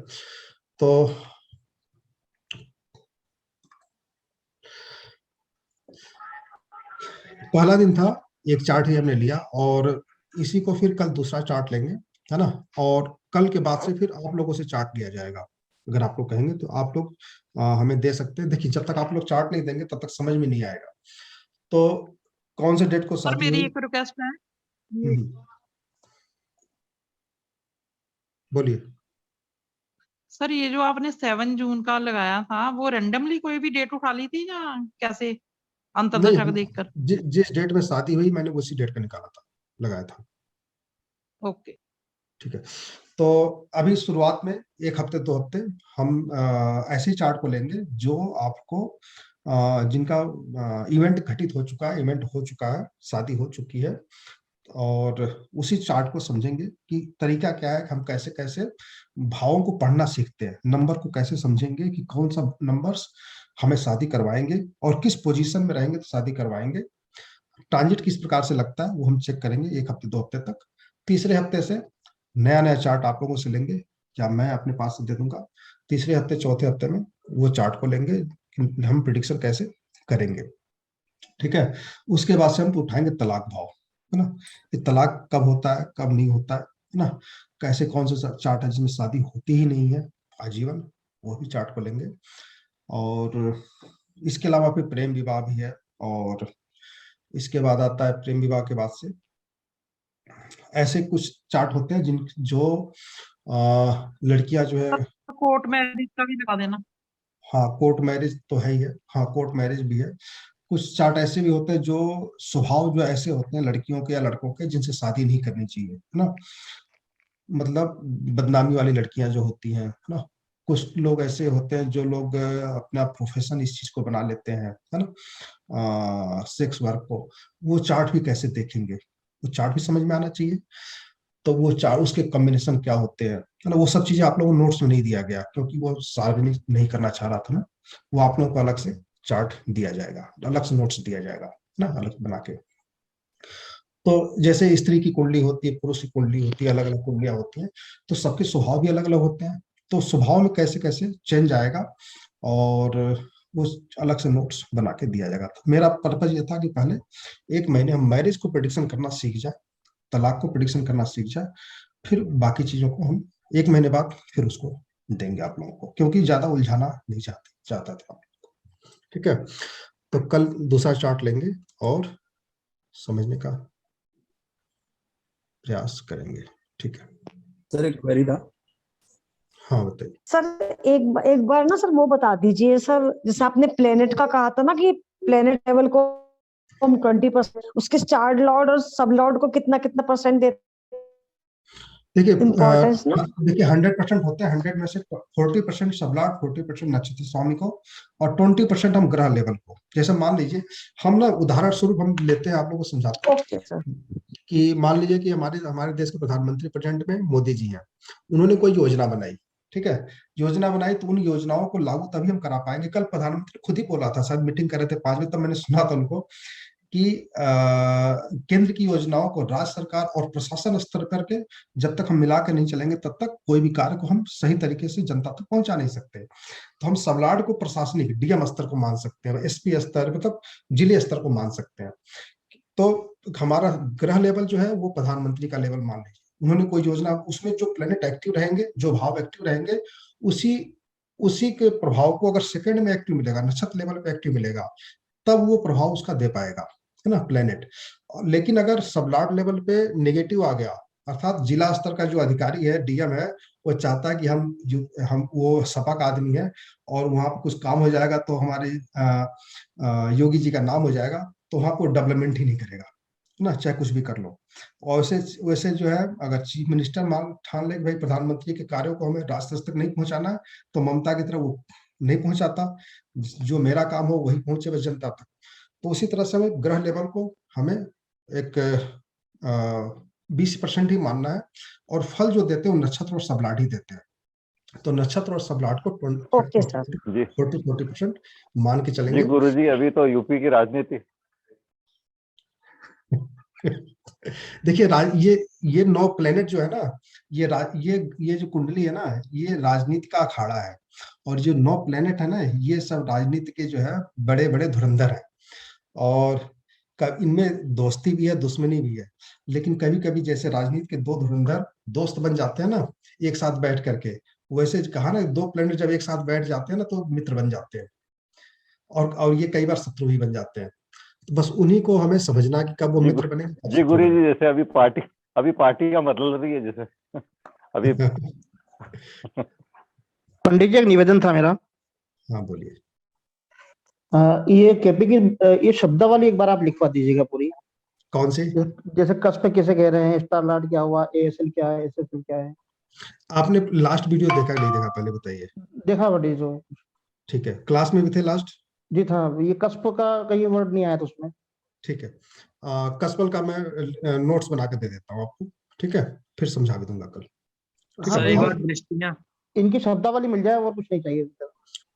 तो पहला दिन था, एक चार्ट ही हमने लिया, और इसी को फिर कल दूसरा चार्ट लेंगे, है ना। और कल के बाद से फिर आप लोगों से चार्ट लिया जाएगा। अगर आप लोग कहेंगे तो आप लोग हमें दे सकते हैं। देखिए, जब तक आप लोग चार्ट नहीं देंगे तब तक समझ में नहीं आएगा। तो कौन से डेट को सर शादी मेरी हुई? एक रिक्वेस्ट है, बोलिए। सर ये जो आपने 7 जून का लगाया था, वो रेंडमली कोई भी डेट उठा ली थी या कैसे, अंतरदशा नहीं, देखकर? जिस डेट में शादी हुई मैंने उसी डेट का निकाला था, लगाया था। ओके, ठीक है। तो अभी शुरुआत में 1 हफ्ते 2 हफ्ते हम ऐसे चार्ट को लेंगे जो आपको जिनका इवेंट घटित हो चुका है, इवेंट हो चुका है, शादी हो चुकी है, और उसी चार्ट को समझेंगे कि तरीका क्या है, हम कैसे कैसे भावों को पढ़ना सीखते हैं, नंबर को कैसे समझेंगे कि कौन सा नंबर्स हमें शादी करवाएंगे, और किस पोजीशन में रहेंगे तो शादी करवाएंगे। ट्रांजिट किस प्रकार से लगता है वो हम चेक करेंगे 1 हफ्ते 2 हफ्ते तक। तीसरे हफ्ते से नया नया चार्ट आप लोगों से लेंगे, या मैं अपने पास से दे दूंगा। तीसरे हफ्ते चौथे हफ्ते में वो चार्ट को लेंगे, हम प्रिडिक्शन कैसे करेंगे, ठीक है। उसके बाद से हम उठाएंगे तलाक भाव, है ना। ये तलाक कब होता है, कब नहीं होता है ना, कैसे कौन से चार्ट है जिसमें शादी होती ही नहीं है आजीवन, वो भी चार्ट को लेंगे। और इसके अलावा फिर प्रेम विवाह भी है, और इसके बाद आता है प्रेम विवाह के बाद से ऐसे कुछ चार्ट होते हैं जो लड़कियां जो है, कोर्ट मैरिज का भी लगा देना। हाँ, कोर्ट मैरिज तो है ही है, हाँ कोर्ट मैरिज भी है। कुछ चार्ट ऐसे भी होते हैं जो स्वभाव जो ऐसे होते हैं लड़कियों के या लड़कों के, जिनसे शादी नहीं करनी चाहिए, है ना। मतलब बदनामी वाली लड़कियां जो होती हैं, है ना। कुछ लोग ऐसे होते हैं जो लोग अपना प्रोफेशन इस चीज को बना लेते हैं, है ना, सेक्स वर्क को। वो चार्ट भी कैसे देखेंगे, वो चार्ट भी समझ में आना चाहिए। तो वो चार्ट, उसके कॉम्बिनेशन क्या होते हैं, है ना, वो सब चीजें आप लोगों को नोट्स में नहीं दिया गया, क्योंकि वो सार्वजनिक नहीं करना चाह रहा था ना। वो आप लोगों को अलग से चार्ट दिया जाएगा, अलग से नोट्स दिया जाएगा ना, अलग बना के। तो जैसे स्त्री की कुंडली होती है, पुरुष की कुंडली होती है, अलग अलग कुंडलियां होती हैं, तो सबके स्वभाव भी अलग अलग होते हैं। तो स्वभाव में कैसे कैसे चेंज आएगा, और वो अलग से नोट्स बना के दिया जाएगा। तो मेरा पर्पज ये था कि पहले 1 महीने हम मैरिज को प्रेडिक्शन करना सीख जाए, तलाक को प्रेडिक्शन करना सीख जाए, फिर बाकी चीजों को हम 1 महीने बाद फिर उसको देंगे आप लोगों को, क्योंकि ज्यादा उलझाना नहीं चाहता था। ठीक है, तो कल दूसरा चार्ट लेंगे और समझने का प्रयास करेंगे। ठीक है सर, एक क्वेरी था। हाँ बताइए सर। एक बार ना सर वो बता दीजिए सर, जैसे आपने प्लेनेट का कहा था ना कि प्लेनेट लेवल को हम 20%, उसके स्टार लॉर्ड और सब लॉर्ड को कितना कितना % देते? देखिए, इम्पोर्टेंस ना, देखिए 100% होते हैं। 100 में से 40% सबलाट, 40% नक्षत्र स्वामी को, और 20% हम ग्रह लेवल को। जैसे मान लीजिए, हम ना उदाहरण स्वरूप हम लेते हैं, आप लोगों को समझाते हैं। Okay sir. कि मान लीजिए कि हमारे देश के प्रधानमंत्री प्रेजेंट में मोदी जी हैं, उन्होंने कोई योजना बनाई, ठीक है, योजना बनाई, तो उन योजनाओं को लागू तभी हम करा पाएंगे। कल प्रधानमंत्री खुद ही बोला था, शायद मीटिंग कर रहे थे 5 बजे, तब मैंने सुना था उनको कि केंद्र की योजनाओं को राज्य सरकार और प्रशासन स्तर करके जब तक हम मिला के नहीं चलेंगे तब तक कोई भी कार्य को हम सही तरीके से जनता तक पहुंचा नहीं सकते। तो हम सबलाड को प्रशासनिक डीएम स्तर को मान सकते हैं, एसपी स्तर मतलब जिले स्तर को मान सकते हैं। तो हमारा ग्रह लेवल जो है वो प्रधानमंत्री का लेवल मान लीजिए। उन्होंने कोई योजना, उसमें जो प्लेनेट एक्टिव रहेंगे, जो भाव एक्टिव रहेंगे, उसी के प्रभाव को अगर सेकंड में एक्टिव मिलेगा, नक्षत्र लेवल पे एक्टिव मिलेगा, तब वो प्रभाव उसका दे पाएगा, है ना, प्लेनेट। लेकिन अगर सबलाड लेवल पे नेगेटिव आ गया, अर्थात जिला स्तर का जो अधिकारी है, डीएम है, वो चाहता है कि हम वो सपा का आदमी है और वहां पर कुछ काम हो जाएगा तो हमारे योगी जी का नाम हो जाएगा, तो वहां को डेवलपमेंट ही नहीं करेगा, है ना, चाहे कुछ भी कर लो। और वैसे जो है, अगर चीफ मिनिस्टर ठान ले भाई प्रधानमंत्री के कार्यों को हमें राष्ट्र तक नहीं पहुंचाना है, तो ममता की तरह वो नहीं पहुंचाता, जो मेरा काम हो वही पहुंचे बस जनता तक। तो उसी तरह से हमें ग्रह लेवल को हमें एक 20% ही मानना है, और फल जो देते हैं वो नक्षत्र और सबलाड ही देते हैं। तो नक्षत्र और सबलाड को 40% मान के चलेंगे। जी गुरुजी, अभी तो यूपी की राजनीति देखिए, ये 9 प्लेनेट जो है ना, ये जो कुंडली है ना, ये राजनीति का अखाड़ा है। और जो 9 प्लेनेट है ना, ये सब राजनीति के जो है बड़े बड़े धुरंधर हैं, और इनमें दोस्ती भी है, दुश्मनी भी है। लेकिन कभी कभी जैसे राजनीति के 2 धुरंधर दोस्त बन जाते हैं ना एक साथ बैठ करके, वैसे कहा ना 2 प्लेनेट जब एक साथ बैठ जाते हैं ना तो मित्र बन जाते हैं, और ये कई बार शत्रु भी बन जाते हैं। तो बस उन्हीं को हमें समझना कि कब वो मित्र बने। जी गुरु जी, जैसे अभी पार्टी का मतलब रही है जैसे अभी पंडित जी, एक निवेदन था मेरा। हाँ बोलिए। ये केपी की ये शब्दावली एक बार आप लिखवा दीजिएगा पूरी। कौन सी? जैसे कस्प किसे कह रहे हैं, स्टारलाट क्या हुआ, एएसएल क्या है, एसएसएल क्या है। आपने लास्ट वीडियो देखा नहीं देखा, पहले बताइए। देखा बड़ी जो। ठीक है, क्लास में भी थे लास्ट? जी था। ये कस्प का कहीं वर्ड नहीं आया था उसमें। ठीक है, कस्पल का मैं नोट्स बना के दे देता हूँ आपको, ठीक है, फिर समझा भी दूंगा कल। इनकी शब्दावली मिल जाए और कुछ नहीं चाहिए।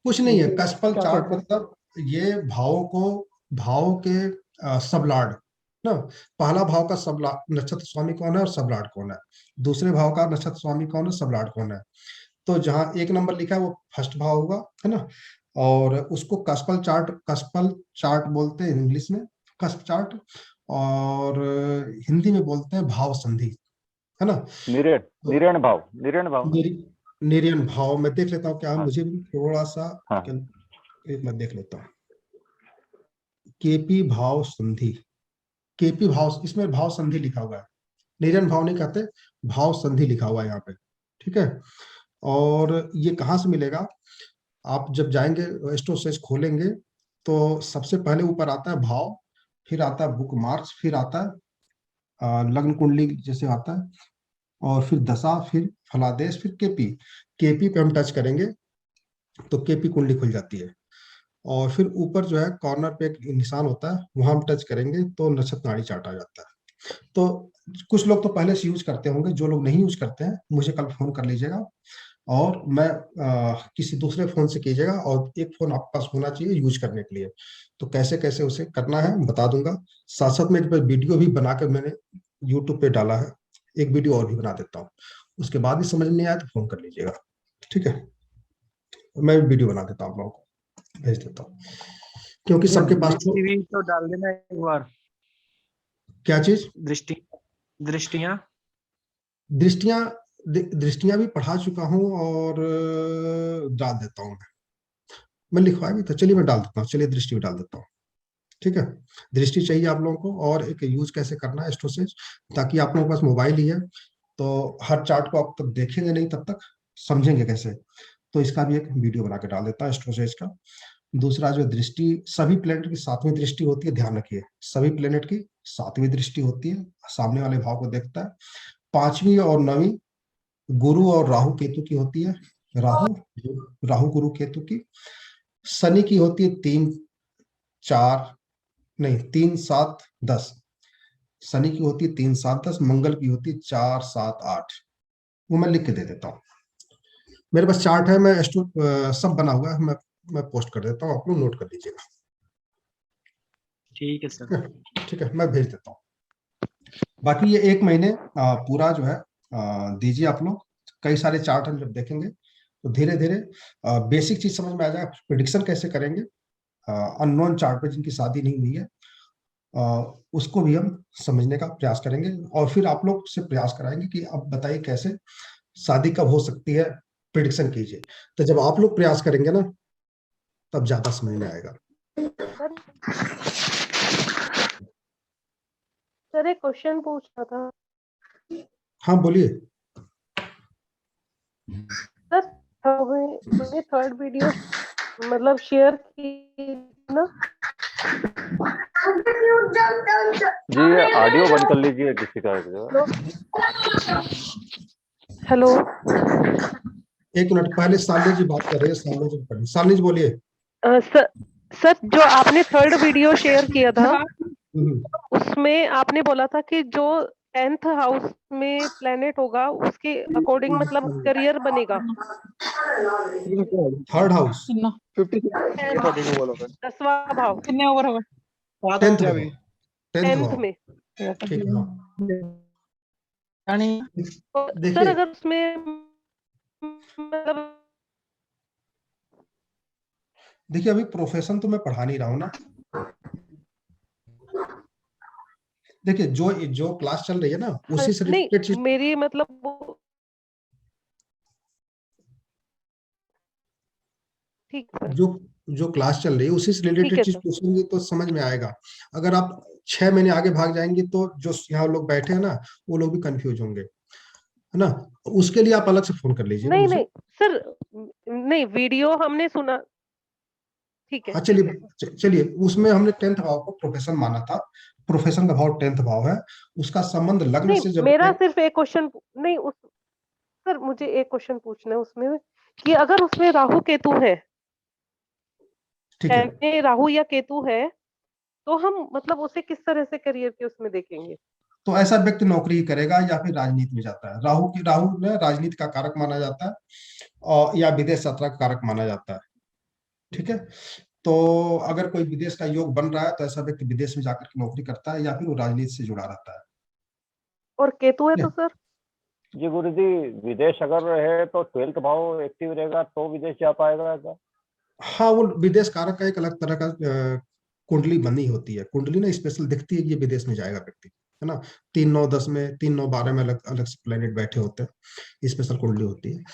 कुछ नहीं है, कस्पल चार्ट मतलब ये भाव के सबलाड ना। पहला भाव का सबलाड नक्षत्र स्वामी कौन है और सबलाड कौन है, दूसरे भाव का नक्षत्र स्वामी कौन है, सबलाड कौन है। तो जहां 1 नंबर लिखा है वो फर्स्ट भाव होगा, है ना, और उसको कस्पल चार्ट बोलते हैं इंग्लिश में, कस्प चार्ट, और हिंदी में बोलते हैं भाव संधि, है ना। निरण भाव मैं देख लेता हूँ क्या, मुझे भी थोड़ा सा एक मैं देख लेता हूँ। केपी भाव संधि, केपी भाव, इसमें भाव संधि लिखा हुआ है, निरण भाव नहीं कहते, भाव संधि लिखा हुआ है यहाँ पे, ठीक है। और ये कहाँ से मिलेगा? आप जब जाएंगे एस्ट्रोसेज खोलेंगे तो सबसे पहले ऊपर आता है भाव, फिर आता है बुक मार्क्स, फिर आता है लग्न कुंडली जैसे आता है, और फिर दशा, फिर फलादेश, फिर केपी पे हम टच करेंगे तो केपी कुंडली खुल जाती है। और फिर ऊपर जो है कॉर्नर पे एक निशान होता है, वहां हम टच करेंगे तो नक्षत्र नाड़ी चार्ट आ जाता है। तो कुछ लोग तो पहले से यूज करते होंगे, जो लोग नहीं यूज करते हैं मुझे कल फोन कर लीजिएगा, और मैं किसी दूसरे फोन से कीजिएगा, और एक फोन आपके पास होना चाहिए यूज करने के लिए। तो कैसे कैसे उसे करना है बता दूंगा। साथ साथ में एक वीडियो भी बनाकर मैंने यूट्यूब पे डाला है, एक वीडियो और भी बना देता हूँ, उसके बाद भी समझ नहीं आया तो फोन कर लीजिएगा, ठीक है। मैं वीडियो बना देता हूँ, आप लोगों को भेज देता हूँ, क्योंकि सबके पास तो डाल देना एक बार। क्या चीज? दृष्टियां भी पढ़ा चुका हूँ और डाल देता हूँ मैं लिखवाया भी था। चलिए मैं डाल देता हूँ, चलिए दृष्टि भी डाल देता हूँ, ठीक है। दृष्टि चाहिए आप लोगों को, और एक यूज कैसे करना है एस्ट्रोसेज, ताकि आप लोगों के पास मोबाइल ही है तो हर चार्ट को आप तब देखेंगे नहीं, तब तक समझेंगे कैसे। तो इसका भी एक वीडियो बना के डाल देता है एस्ट्रोसेज का। दूसरा जो दृष्टि, सभी प्लेनेट की 7वीं दृष्टि होती है, ध्यान रखिए, सभी प्लेनेट की 7वीं दृष्टि होती है, सामने वाले भाव को देखता है। 5वीं और 9वीं गुरु और राहु केतु की होती है, राहु गुरु केतु की। शनि की होती है 3, 7, 10। शनि की होती है 3, 7, 10। मंगल की होती है 4, 7, 8। वो मैं लिख के दे देता हूँ, मेरे पास चार्ट है, मैं सब बना हुआ है, मैं पोस्ट कर देता हूँ, आप लोग नोट कर लीजिएगा। ठीक है सर। ठीक है, मैं भेज देता हूँ। बाकी ये 1 महीने पूरा जो है दीजिए आप लोग। कई सारे चार्ट हम जब देखेंगे तो धीरे धीरे बेसिक चीज समझ में आ जाएगा। प्रिडिक्शन कैसे करेंगे अननोन चार्ट पे जिनकी शादी नहीं हुई है, उसको भी हम समझने का प्रयास करेंगे और फिर आप लोग से प्रयास कराएंगे कि अब बताइए कैसे शादी कब हो सकती है, प्रिडिक्शन कीजिए। तो जब आप लोग प्रयास करेंगे ना तब ज्यादा समझ में आएगा। सर एक क्वेश्चन पूछना था। हाँ बोलिए। सर मैंने थर्ड वीडियो मतलब शेयर की ना। जी ये ऑडियो बंद कर लीजिए किसी का। हेलो, 1 मिनट, पहले सालनी जी बात कर रहे हैं। सालनी जी बोलिए। सर जो आपने थर्ड वीडियो शेयर किया था उसमें आपने बोला था कि जो 10th हाउस में प्लेनेट होगा उसके अकॉर्डिंग मतलब करियर बनेगा। थर्ड हाउस 10वां भाव कितने ओवर होगा? 10th में। ठीक है। तो सर अगर उसमें मतलब देखिए अभी प्रोफेशन तो मैं पढ़ा नहीं रहा हूँ ना। देखिए जो क्लास चल रही है ना उसी से रिलेटेड चीज। मेरी मतलब ठीक है जो क्लास चल रही है उसी से रिलेटेड चीज पूछेंगे तो समझ में आएगा। अगर आप 6 महीने आगे भाग जाएंगे तो जो यहाँ लोग बैठे हैं ना वो लोग भी कंफ्यूज होंगे, है ना। उसके लिए आप अलग से फोन कर लीजिए। नहीं सर, नहीं वीडियो हमने सुना, ठीक है। हाँ चलिए उसमें हमने 10th भाव को प्रोफेशन माना था। प्रोफेशन का भाव 10th भाव है, उसका संबंध लग्न से जब मेरा सिर्फ एक क्वेश्चन नहीं सर मुझे एक क्वेश्चन पूछना है उसमें कि अगर उसमें राहु केतु है, ठीक है, राहु या केतु है तो हम मतलब उसे किस तरह से करियर के उसमें देखेंगे? तो ऐसा व्यक्ति नौकरी करेगा या फिर राजनीति में जाता है। राहु ने राजनीति का कारक माना जाता है और या विदेश यात्रा का कारक माना जाता है। ठीक है, तो अगर कोई विदेश का योग बन रहा है तो ऐसा व्यक्ति विदेश में जाकर के नौकरी करता है या फिर वो राजनीति से जुड़ा रहता है। और केतु है तो सर? जी गुरुजी विदेश अगर है तो 12th भाव एक्टिव रहेगा तो विदेश जा पाएगा क्या? हाँ वो विदेश कारक का एक अलग तरह का कुंडली बनी होती है। कुंडली ना स्पेशल दिखती है कि ये विदेश में जाएगा व्यक्ति, है ना। 3, 9, 10 में 3, 9, 12 में अलग अलग से प्लेनेट बैठे होते हैं, स्पेशल कुंडली होती है।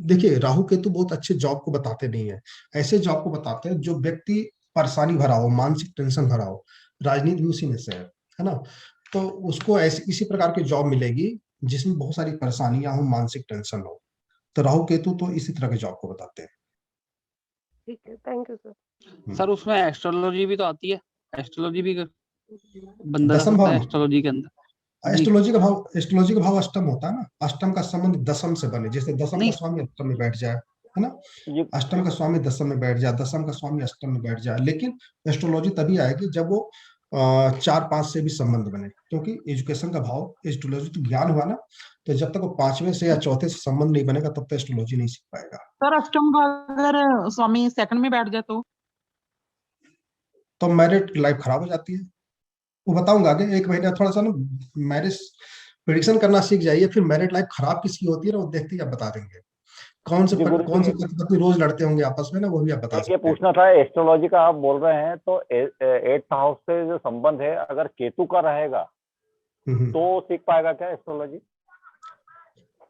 देखिए राहु केतु बहुत अच्छे जॉब को बताते नहीं है, ऐसे जॉब को बताते हैं जो व्यक्ति परेशानी भरा हो, मानसिक टेंशन भरा हो। राजनीति भी उसी में से है ना। तो उसको ऐसी इसी प्रकार की जॉब मिलेगी जिसमें बहुत सारी परेशानियां हो, मानसिक टेंशन हो। तो राहु केतु तो इसी तरह के जॉब को बताते हैं। ठीक है, थैंक यू सर। सर उसमें एस्ट्रोलॉजी भी तो आती है, एस्ट्रोलॉजी भी बंदा दसम भाव में एस्ट्रोलॉजी के अंदर एस्ट्रोलॉजी का भाव अष्टम होता है ना। अष्टम का संबंध दसम से बने, जैसे दसम का स्वामी अष्टम में बैठ जाए, है ना। अष्टम का स्वामी दसम में बैठ जाए, दसम का स्वामी अष्टम में बैठ जाए। लेकिन एस्ट्रोलॉजी तभी आएगी जब वो 4, 5 से भी संबंध बने, क्योंकि एजुकेशन का भाव एस्ट्रोलॉजी तो ज्ञान हुआ ना। तो जब तक वो 5वें से या 4थे से संबंध नहीं बनेगा तब तक एस्ट्रोलॉजी नहीं सीख पाएगा। सर अष्टम का अगर स्वामी सेकंड में बैठ जाए तो मैरिड लाइफ खराब हो जाती है। वो बताऊंगा आगे। 1 महीना थोड़ा सा ना मैरिज प्रेडिक्शन करना सीख जाइए, फिर मैरिड लाइफ खराब किसकी होती है ना वो देखते ही आप बता देंगे। कौन से पति रोज लड़ते होंगे आपस में ना, वो भी आप बता सकते हैं। ये पूछना था एस्ट्रोलॉजी का आप बोल रहे हैं तो 8th हाउस से जो संबंध है अगर केतु का रहेगा तो सीख पाएगा क्या एस्ट्रोलॉजी?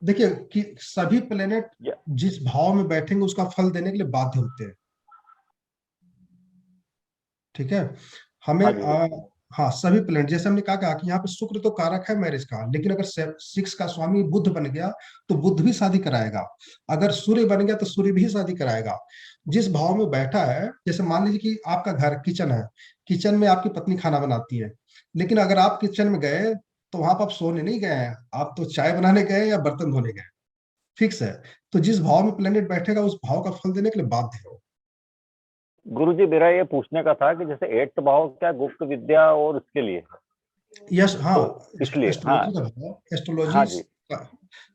देखिए कि सभी प्लेनेट जिस भाव में बैठेंगे उसका फल देने के लिए बाध्य होते हैं। ठीक है, हमें हाँ सभी प्लेनेट, जैसे हमने कहा कि यहाँ पे शुक्र तो कारक है मैरिज का, लेकिन अगर 6 का स्वामी बुध बन गया तो बुध भी शादी कराएगा। अगर सूर्य बन गया तो सूर्य भी शादी कराएगा। जिस भाव में बैठा है, जैसे मान लीजिए कि आपका घर किचन है, किचन में आपकी पत्नी खाना बनाती है, लेकिन अगर आप किचन में गए तो वहां पर आप सोने नहीं गए हैं, आप तो चाय बनाने गए या बर्तन धोने गए। फिक्स है। तो जिस भाव में प्लेनेट बैठेगा उस भाव का फल देने के लिए बाध्य हो। गुरुजी मेरा ये पूछने का था कि जैसे 8th भाव क्या गुप्त विद्या और इसके लिए? यस, हाँ तो इसलिए एस्ट्रोलॉजी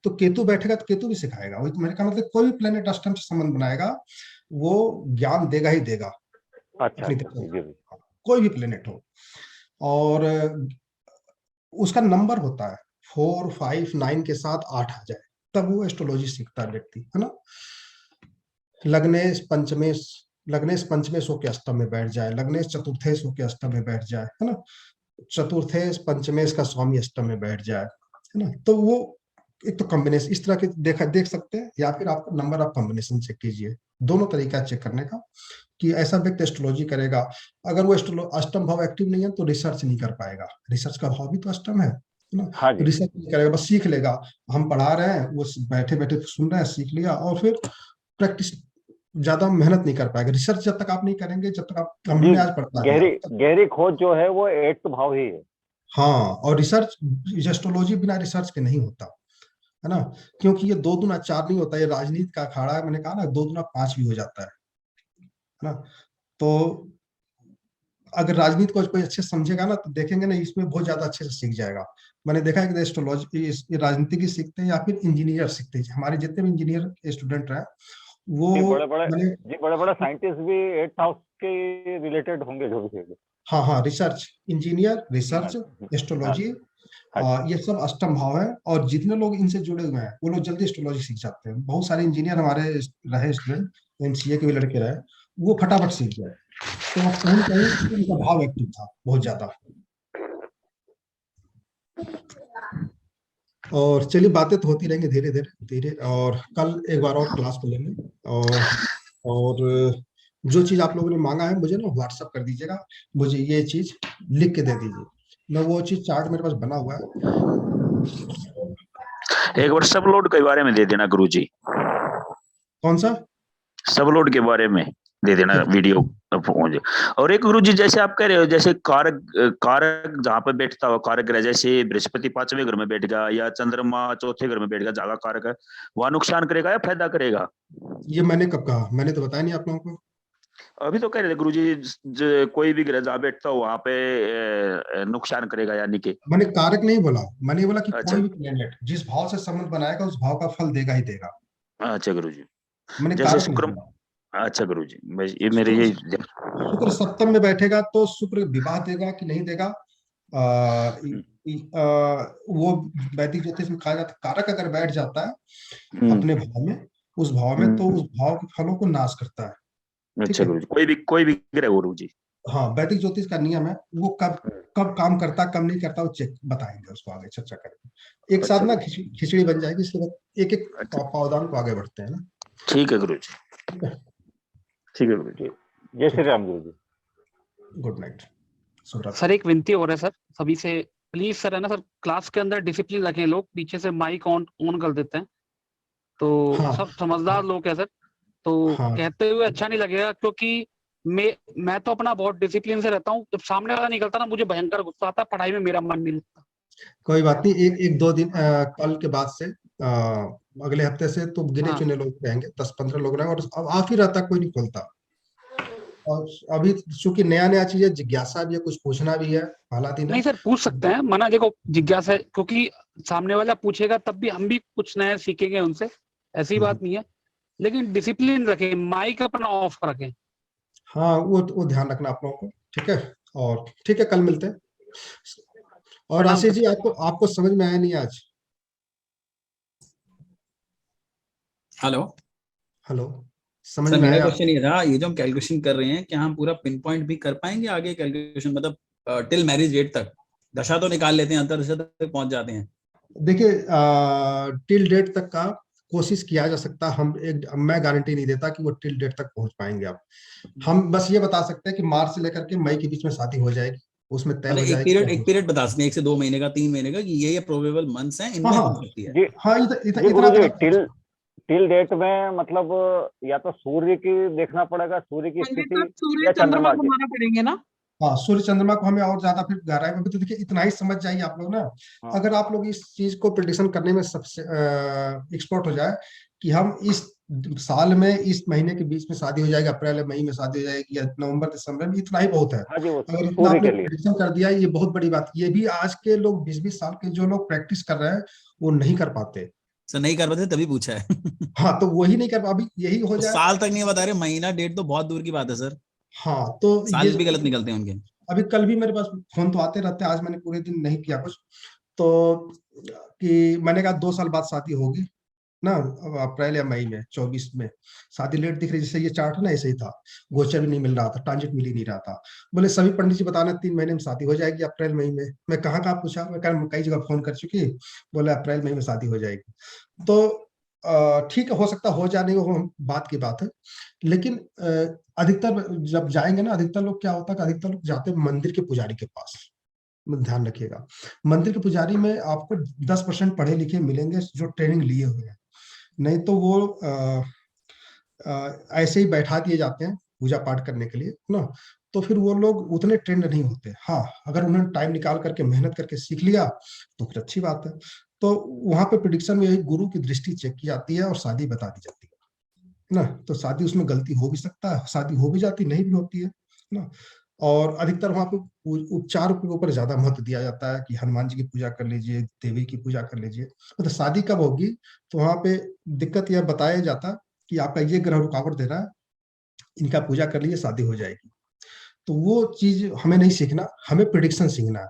तो केतु बैठेगा तो केतु भी सिखाएगा। वही तो मैंने कहा, मतलब कोई भी प्लेनेट अष्टम से संबंध बनाएगा वो ज्ञान देगा ही देगा। अच्छा अपनी अच्छा, तरफ से, जी जी। कोई भी प्लेनेट हो, और उसका नंबर होता है 4, 5, 9 के साथ 8 आ जाए तब वो एस्ट्रोलॉजी सीखता है व्यक्ति, है ना। लग्नेश पंचमेश, लग्नेश पंचमेश होके अष्टम में बैठ जाए, लग्नेश चतुर्थेश होके अष्टम में बैठ जाए, है ना, चतुर्थेश पंचमेश का स्वामी अष्टम में बैठ जाए, है ना। तो वो एक तो कॉम्बिनेशन इस तरह के देख सकते हैं, या फिर आप नंबर ऑफ कॉम्बिनेशन चेक कीजिए। दोनों तरीका चेक करने का कि ऐसा व्यक्ति एस्ट्रोलॉजी करेगा। अगर वो अष्टम भाव एक्टिव नहीं है तो रिसर्च नहीं कर पाएगा, रिसर्च का भाव भी तो अष्टम है ना। हाँ जी। रिसर्च नहीं करेगा, बस सीख लेगा। हम पढ़ा रहे हैं, वो बैठे बैठे सुन रहे हैं, सीख लिया, और फिर प्रैक्टिस, ज्यादा मेहनत नहीं कर पाएगा। रिसर्च जब तक आप नहीं करेंगे, जब तक आप, हमने आज पढ़ा गहरी खोज जो है वो 8th भाव ही है। हाँ, और रिसर्च, एस्ट्रोलॉजी बिना रिसर्च के नहीं होता, है ना, क्योंकि ये 2 दूना 4 नहीं होता, ये राजनीति का अखाड़ा है। मैंने कहा ना 2 दूना 5 भी हो जाता है ना। तो अगर राजनीति को कोई अच्छे से समझेगा ना, तो देखेंगे ना, इसमें बहुत ज्यादा अच्छे से सीख जाएगा। मैंने देखा है कि एस्ट्रोलॉजी राजनीति की सीखते हैं या फिर इंजीनियर सीखते हैं। हमारे जितने भी इंजीनियर स्टूडेंट रहे वो बड़े बड़े साइंटिस्ट भी 8th हाउस के रिलेटेड होंगे जो भी। हाँ हाँ, रिसर्च, इंजीनियर, रिसर्च, एस्ट्रोलॉजी, ये सब अष्टम भाव है। और जितने लोग इनसे जुड़े हुए हैं वो लोग जल्दी एस्ट्रोलॉजी सीख जाते हैं। बहुत सारे इंजीनियर हमारे रहे स्टूडेंट, एमसीए के भी लड़के रहे, वो फटाफट सीख गए। तो कहीं उनका भाव एक्टिव था बहुत ज्यादा। और चलिए, बातें तो होती रहेंगी धीरे धीरे, और कल एक बार और क्लास को लेंगे। और जो चीज आप लोगों ने मांगा है मुझे ना व्हाट्सएप कर दीजिएगा, मुझे ये चीज लिख के दे दीजिए, मैं वो चीज चार्ट मेरे पास बना हुआ है। एक बार सब लोड के बारे में दे देना गुरुजी। कौन सा? सब लोड के बारे में दे देना वीडियो। और एक गुरुजी, जैसे आप कह रहे हो, जैसे कारक जहाँ पे बैठता हो, कारक ग्रह, जैसे बृहस्पति 5वें घर में बैठ गया या चंद्रमा 4थे घर में बैठ गया, जागा कारक है, वह नुकसान करेगा या फायदा करेगा? ये मैंने कब कहा? मैंने तो बताया नहीं आप लोगों को। अभी तो कह रहे थे गुरुजी, कोई भी ग्रह जहाँ बैठता हो वहां पे नुकसान करेगा, यानी कि मैंने कारक नहीं बोला, मैंने बोला कि कोई भी प्लेनेट जिस भाव से संबंध बनाएगा उस भाव का फल देगा ही देगा। अच्छा गुरुजी, मैंने जैसे शुक्र। अच्छा गुरुजी, ये मेरे ये शुक्र सप्तम में बैठेगा तो शुक्र विवाह देगा कि नहीं देगा, वो वैदिक ज्योतिष में कहा जाता है। कारक अगर बैठ जाता है अपने भाव में, उस भाव में, तो उस भाव के फलों को नाश करता है। अच्छा गुरुजी, कोई भी ग्रह गुरुजी। हाँ, वैदिक ज्योतिष का नियम है, वो कब काम करता, कब नहीं करता, वो चेक बताएंगे, उसको आगे चर्चा करेंगे। एक साथ ना खिचड़ी बन जाएगी, इसलिए एक पावदान को आगे बढ़ते हैं ना। ठीक है गुरुजी, ठीक है गुरुजी। जय श्री राम गुरुजी। Good night. सर एक विनती हो रहा है सर सभी से, प्लीज सर, है ना सर, क्लास के अंदर डिसिप्लिन रखें। लोग पीछे से माइक ऑन कर देते हैं, तो सब समझदार लोग हैं सर, तो कहते हुए अच्छा नहीं लगेगा, क्योंकि मैं तो अपना बहुत डिसिप्लिन से रहता हूँ। जब सामने वाला निकलता ना, मुझे भयंकर गुस्सा आता, पढ़ाई में मेरा मन नहीं लगता। कोई बात नहीं, एक 2 दिन कल के बाद से अगले हफ्ते से तो गिने चुने लोग रहेंगे, 10-15 लोग रहेंगे, और अब आप ही रहता, कोई नहीं खोलता। और अभी चूंकि नया चीज है, जिज्ञासा भी है, कुछ पूछना भी है, हालात ही नहीं सर, पूछ सकते हैं, मना देखो, जिज्ञासा है, क्योंकि सामने वाला पूछेगा तब भी हम भी कुछ नया सीखेंगे उनसे, ऐसी बात नहीं है। लेकिन डिसिप्लिन रखें, माइक अपना ऑफ रखें। हाँ, वो ध्यान रखना आप लोगों को, ठीक है। और ठीक है, कल मिलते हैं। और आशीष जी, आपको समझ में आया नहीं आज? हेलो, समझ में मेरा आया? क्वेश्चन ये था, ये जो हम कैलकुलेशन कर रहे हैं, क्या हम पूरा पिन पॉइंट भी कर पाएंगे आगे कैलकुलेशन, मतलब टिल मैरिज डेट तक? दशा तो निकाल लेते हैं, अंतर्दशा तक पहुंच जाते हैं। देखिए, टिल डेट तक का कोशिश किया जा सकता है। मैं गारंटी नहीं देता कि वो टिल डेट तक पहुंच पाएंगे आप। हम बस ये बता सकते हैं कि मार्च से लेकर के मई के बीच में शादी हो जाएगी, उसमें तय हो जाएगी। एक पीरियड बता सकते हैं, 1 से 2 महीने का, 3 महीने का, कि ये प्रोबेबल मंथ्स हैं, इनमें हो सकती है। हाँ, इतना टिल डेट में मतलब या तो सूर्य की देखना पड़ेगा, सूर्य की स्थिति सूर्य चंद्रमा घुमाना पड़ेंगे ना। हाँ, सूर्य चंद्रमा को हमें और ज्यादा फिर गहराई में भी, तो देखिए इतना ही समझ जाइए आप लोग ना। अगर आप लोग इस चीज को प्रेडिक्शन करने में सबसे एक्सपर्ट हो जाए कि हम इस साल में इस महीने के बीच में शादी हो जाएगी, अप्रैल या मई में शादी हो जाएगी, या नवंबर दिसंबर में, इतना ही बहुत है। अगर इतना आपने प्रेडिक्शन कर दिया, ये बहुत बड़ी बात। ये भी आज के लोग 20-20 साल के जो लोग प्रैक्टिस कर रहे हैं वो नहीं कर पाते। सर नहीं कर पाते तभी पूछा है। हाँ, तो वही नहीं कर पा, अभी यही हो जाए। साल तक नहीं बता रहे, महीना डेट तो बहुत दूर की बात है सर। हाँ, तो साल ये भी गलत निकलते हैं उनके। अभी कल भी मेरे पास फोन तो आते रहते हैं, आज मैंने पूरे दिन नहीं किया कुछ, तो कि मैंने कहा 2 साल बाद शादी होगी ना, अब अप्रैल या मई में 24 में शादी लेट दिख रही, जैसे ये चार्ट है ना ऐसे ही था, गोचर भी नहीं मिल रहा था, ट्रांजिट मिल ही नहीं रहा था। बोले सभी पंडित जी बताना 3 महीने में शादी हो जाएगी, अप्रैल मई में। मैं कहाँ पूछा, मैं कहा कई जगह फोन कर चुकी, बोले अप्रैल मई में शादी हो जाएगी। तो ठीक है, हो सकता हो जा नहीं हो, बात की बात है, लेकिन अधिकतर जब जाएंगे ना, अधिकतर लोग क्या होता है कि अधिकतर लोग जाते हैं मंदिर के पुजारी के पास। ध्यान रखिएगा, मंदिर के पुजारी में आपको 10% पढ़े लिखे मिलेंगे जो ट्रेनिंग लिए हुए हैं, नहीं तो वो ऐसे ही बैठा दिए जाते हैं पूजा पाठ करने के लिए ना, तो फिर वो लोग उतने ट्रेंड नहीं होते। हाँ, अगर उन्होंने टाइम निकाल करके मेहनत करके सीख लिया तो फिर अच्छी बात है। तो वहां पे प्रिडिक्शन में यही गुरु की दृष्टि चेक की जाती है और शादी बता दी जाती है ना। तो शादी उसमें गलती हो भी सकता है, शादी हो भी जाती, नहीं भी होती है ना। और अधिकतर वहां पे उपचार के ऊपर ज्यादा महत्व दिया जाता है कि हनुमान जी की पूजा कर लीजिए, देवी की पूजा कर लीजिए। तो शादी कब होगी तो वहां पे दिक्कत यह बताया जाता कि आपका ये ग्रह रुकावट दे रहा है, इनका पूजा कर लीजिए, शादी हो जाएगी। तो वो चीज हमें नहीं सीखना, हमें प्रिडिक्शन सीखना है।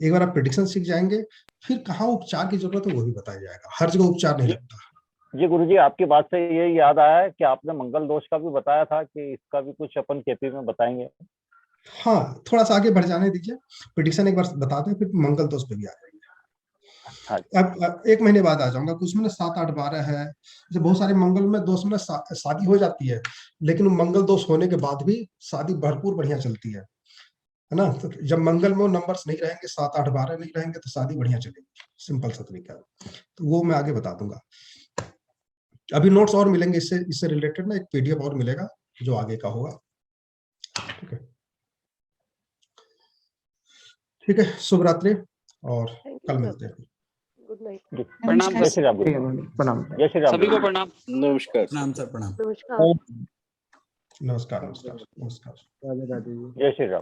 एक बार आप प्रिडिक्शन सीख जाएंगे, फिर कहाँ उपचार की जरूरत है वो भी बताया जाएगा, हर जगह उपचार नहीं लगता। जी गुरुजी, आपकी बात से ये याद आया है कि आपने मंगल दोष का भी बताया था, कि इसका भी कुछ अपन केपी में बताएंगे। हाँ, थोड़ा सा आगे बढ़ जाने दीजिए, प्रिडिक्शन एक बार बता दें, फिर मंगल दोष पे भी आ जाएंगे। अब 1 महीने बाद आ जाऊंगा, कुछ में 7, 8, 12 है, जब बहुत सारे मंगल में दोष में शादी हो जाती है, लेकिन मंगल दोष होने के बाद भी शादी भरपूर बढ़िया चलती है ना। तो जब मंगल में वो नंबर्स नहीं रहेंगे, 7, 8, 12 नहीं रहेंगे, तो शादी बढ़िया चलेगी। सिंपल सा तरीका है, तो वो मैं आगे बता दूंगा। अभी नोट्स और मिलेंगे इससे रिलेटेड ना, एक पीडीएफ और मिलेगा जो आगे का होगा। ठीक है, ठीक है, शुभ रात्रि और कल मिलते हैं। Good night. प्रणाम जय श्री राम। प्रणाम। जय श्री राम। सभी को प्रणाम। नमस्कार। प्रणाम सर, प्रणाम। नमस्कार। नमस्कार नमस्कार नमस्कार। जय श्री राम।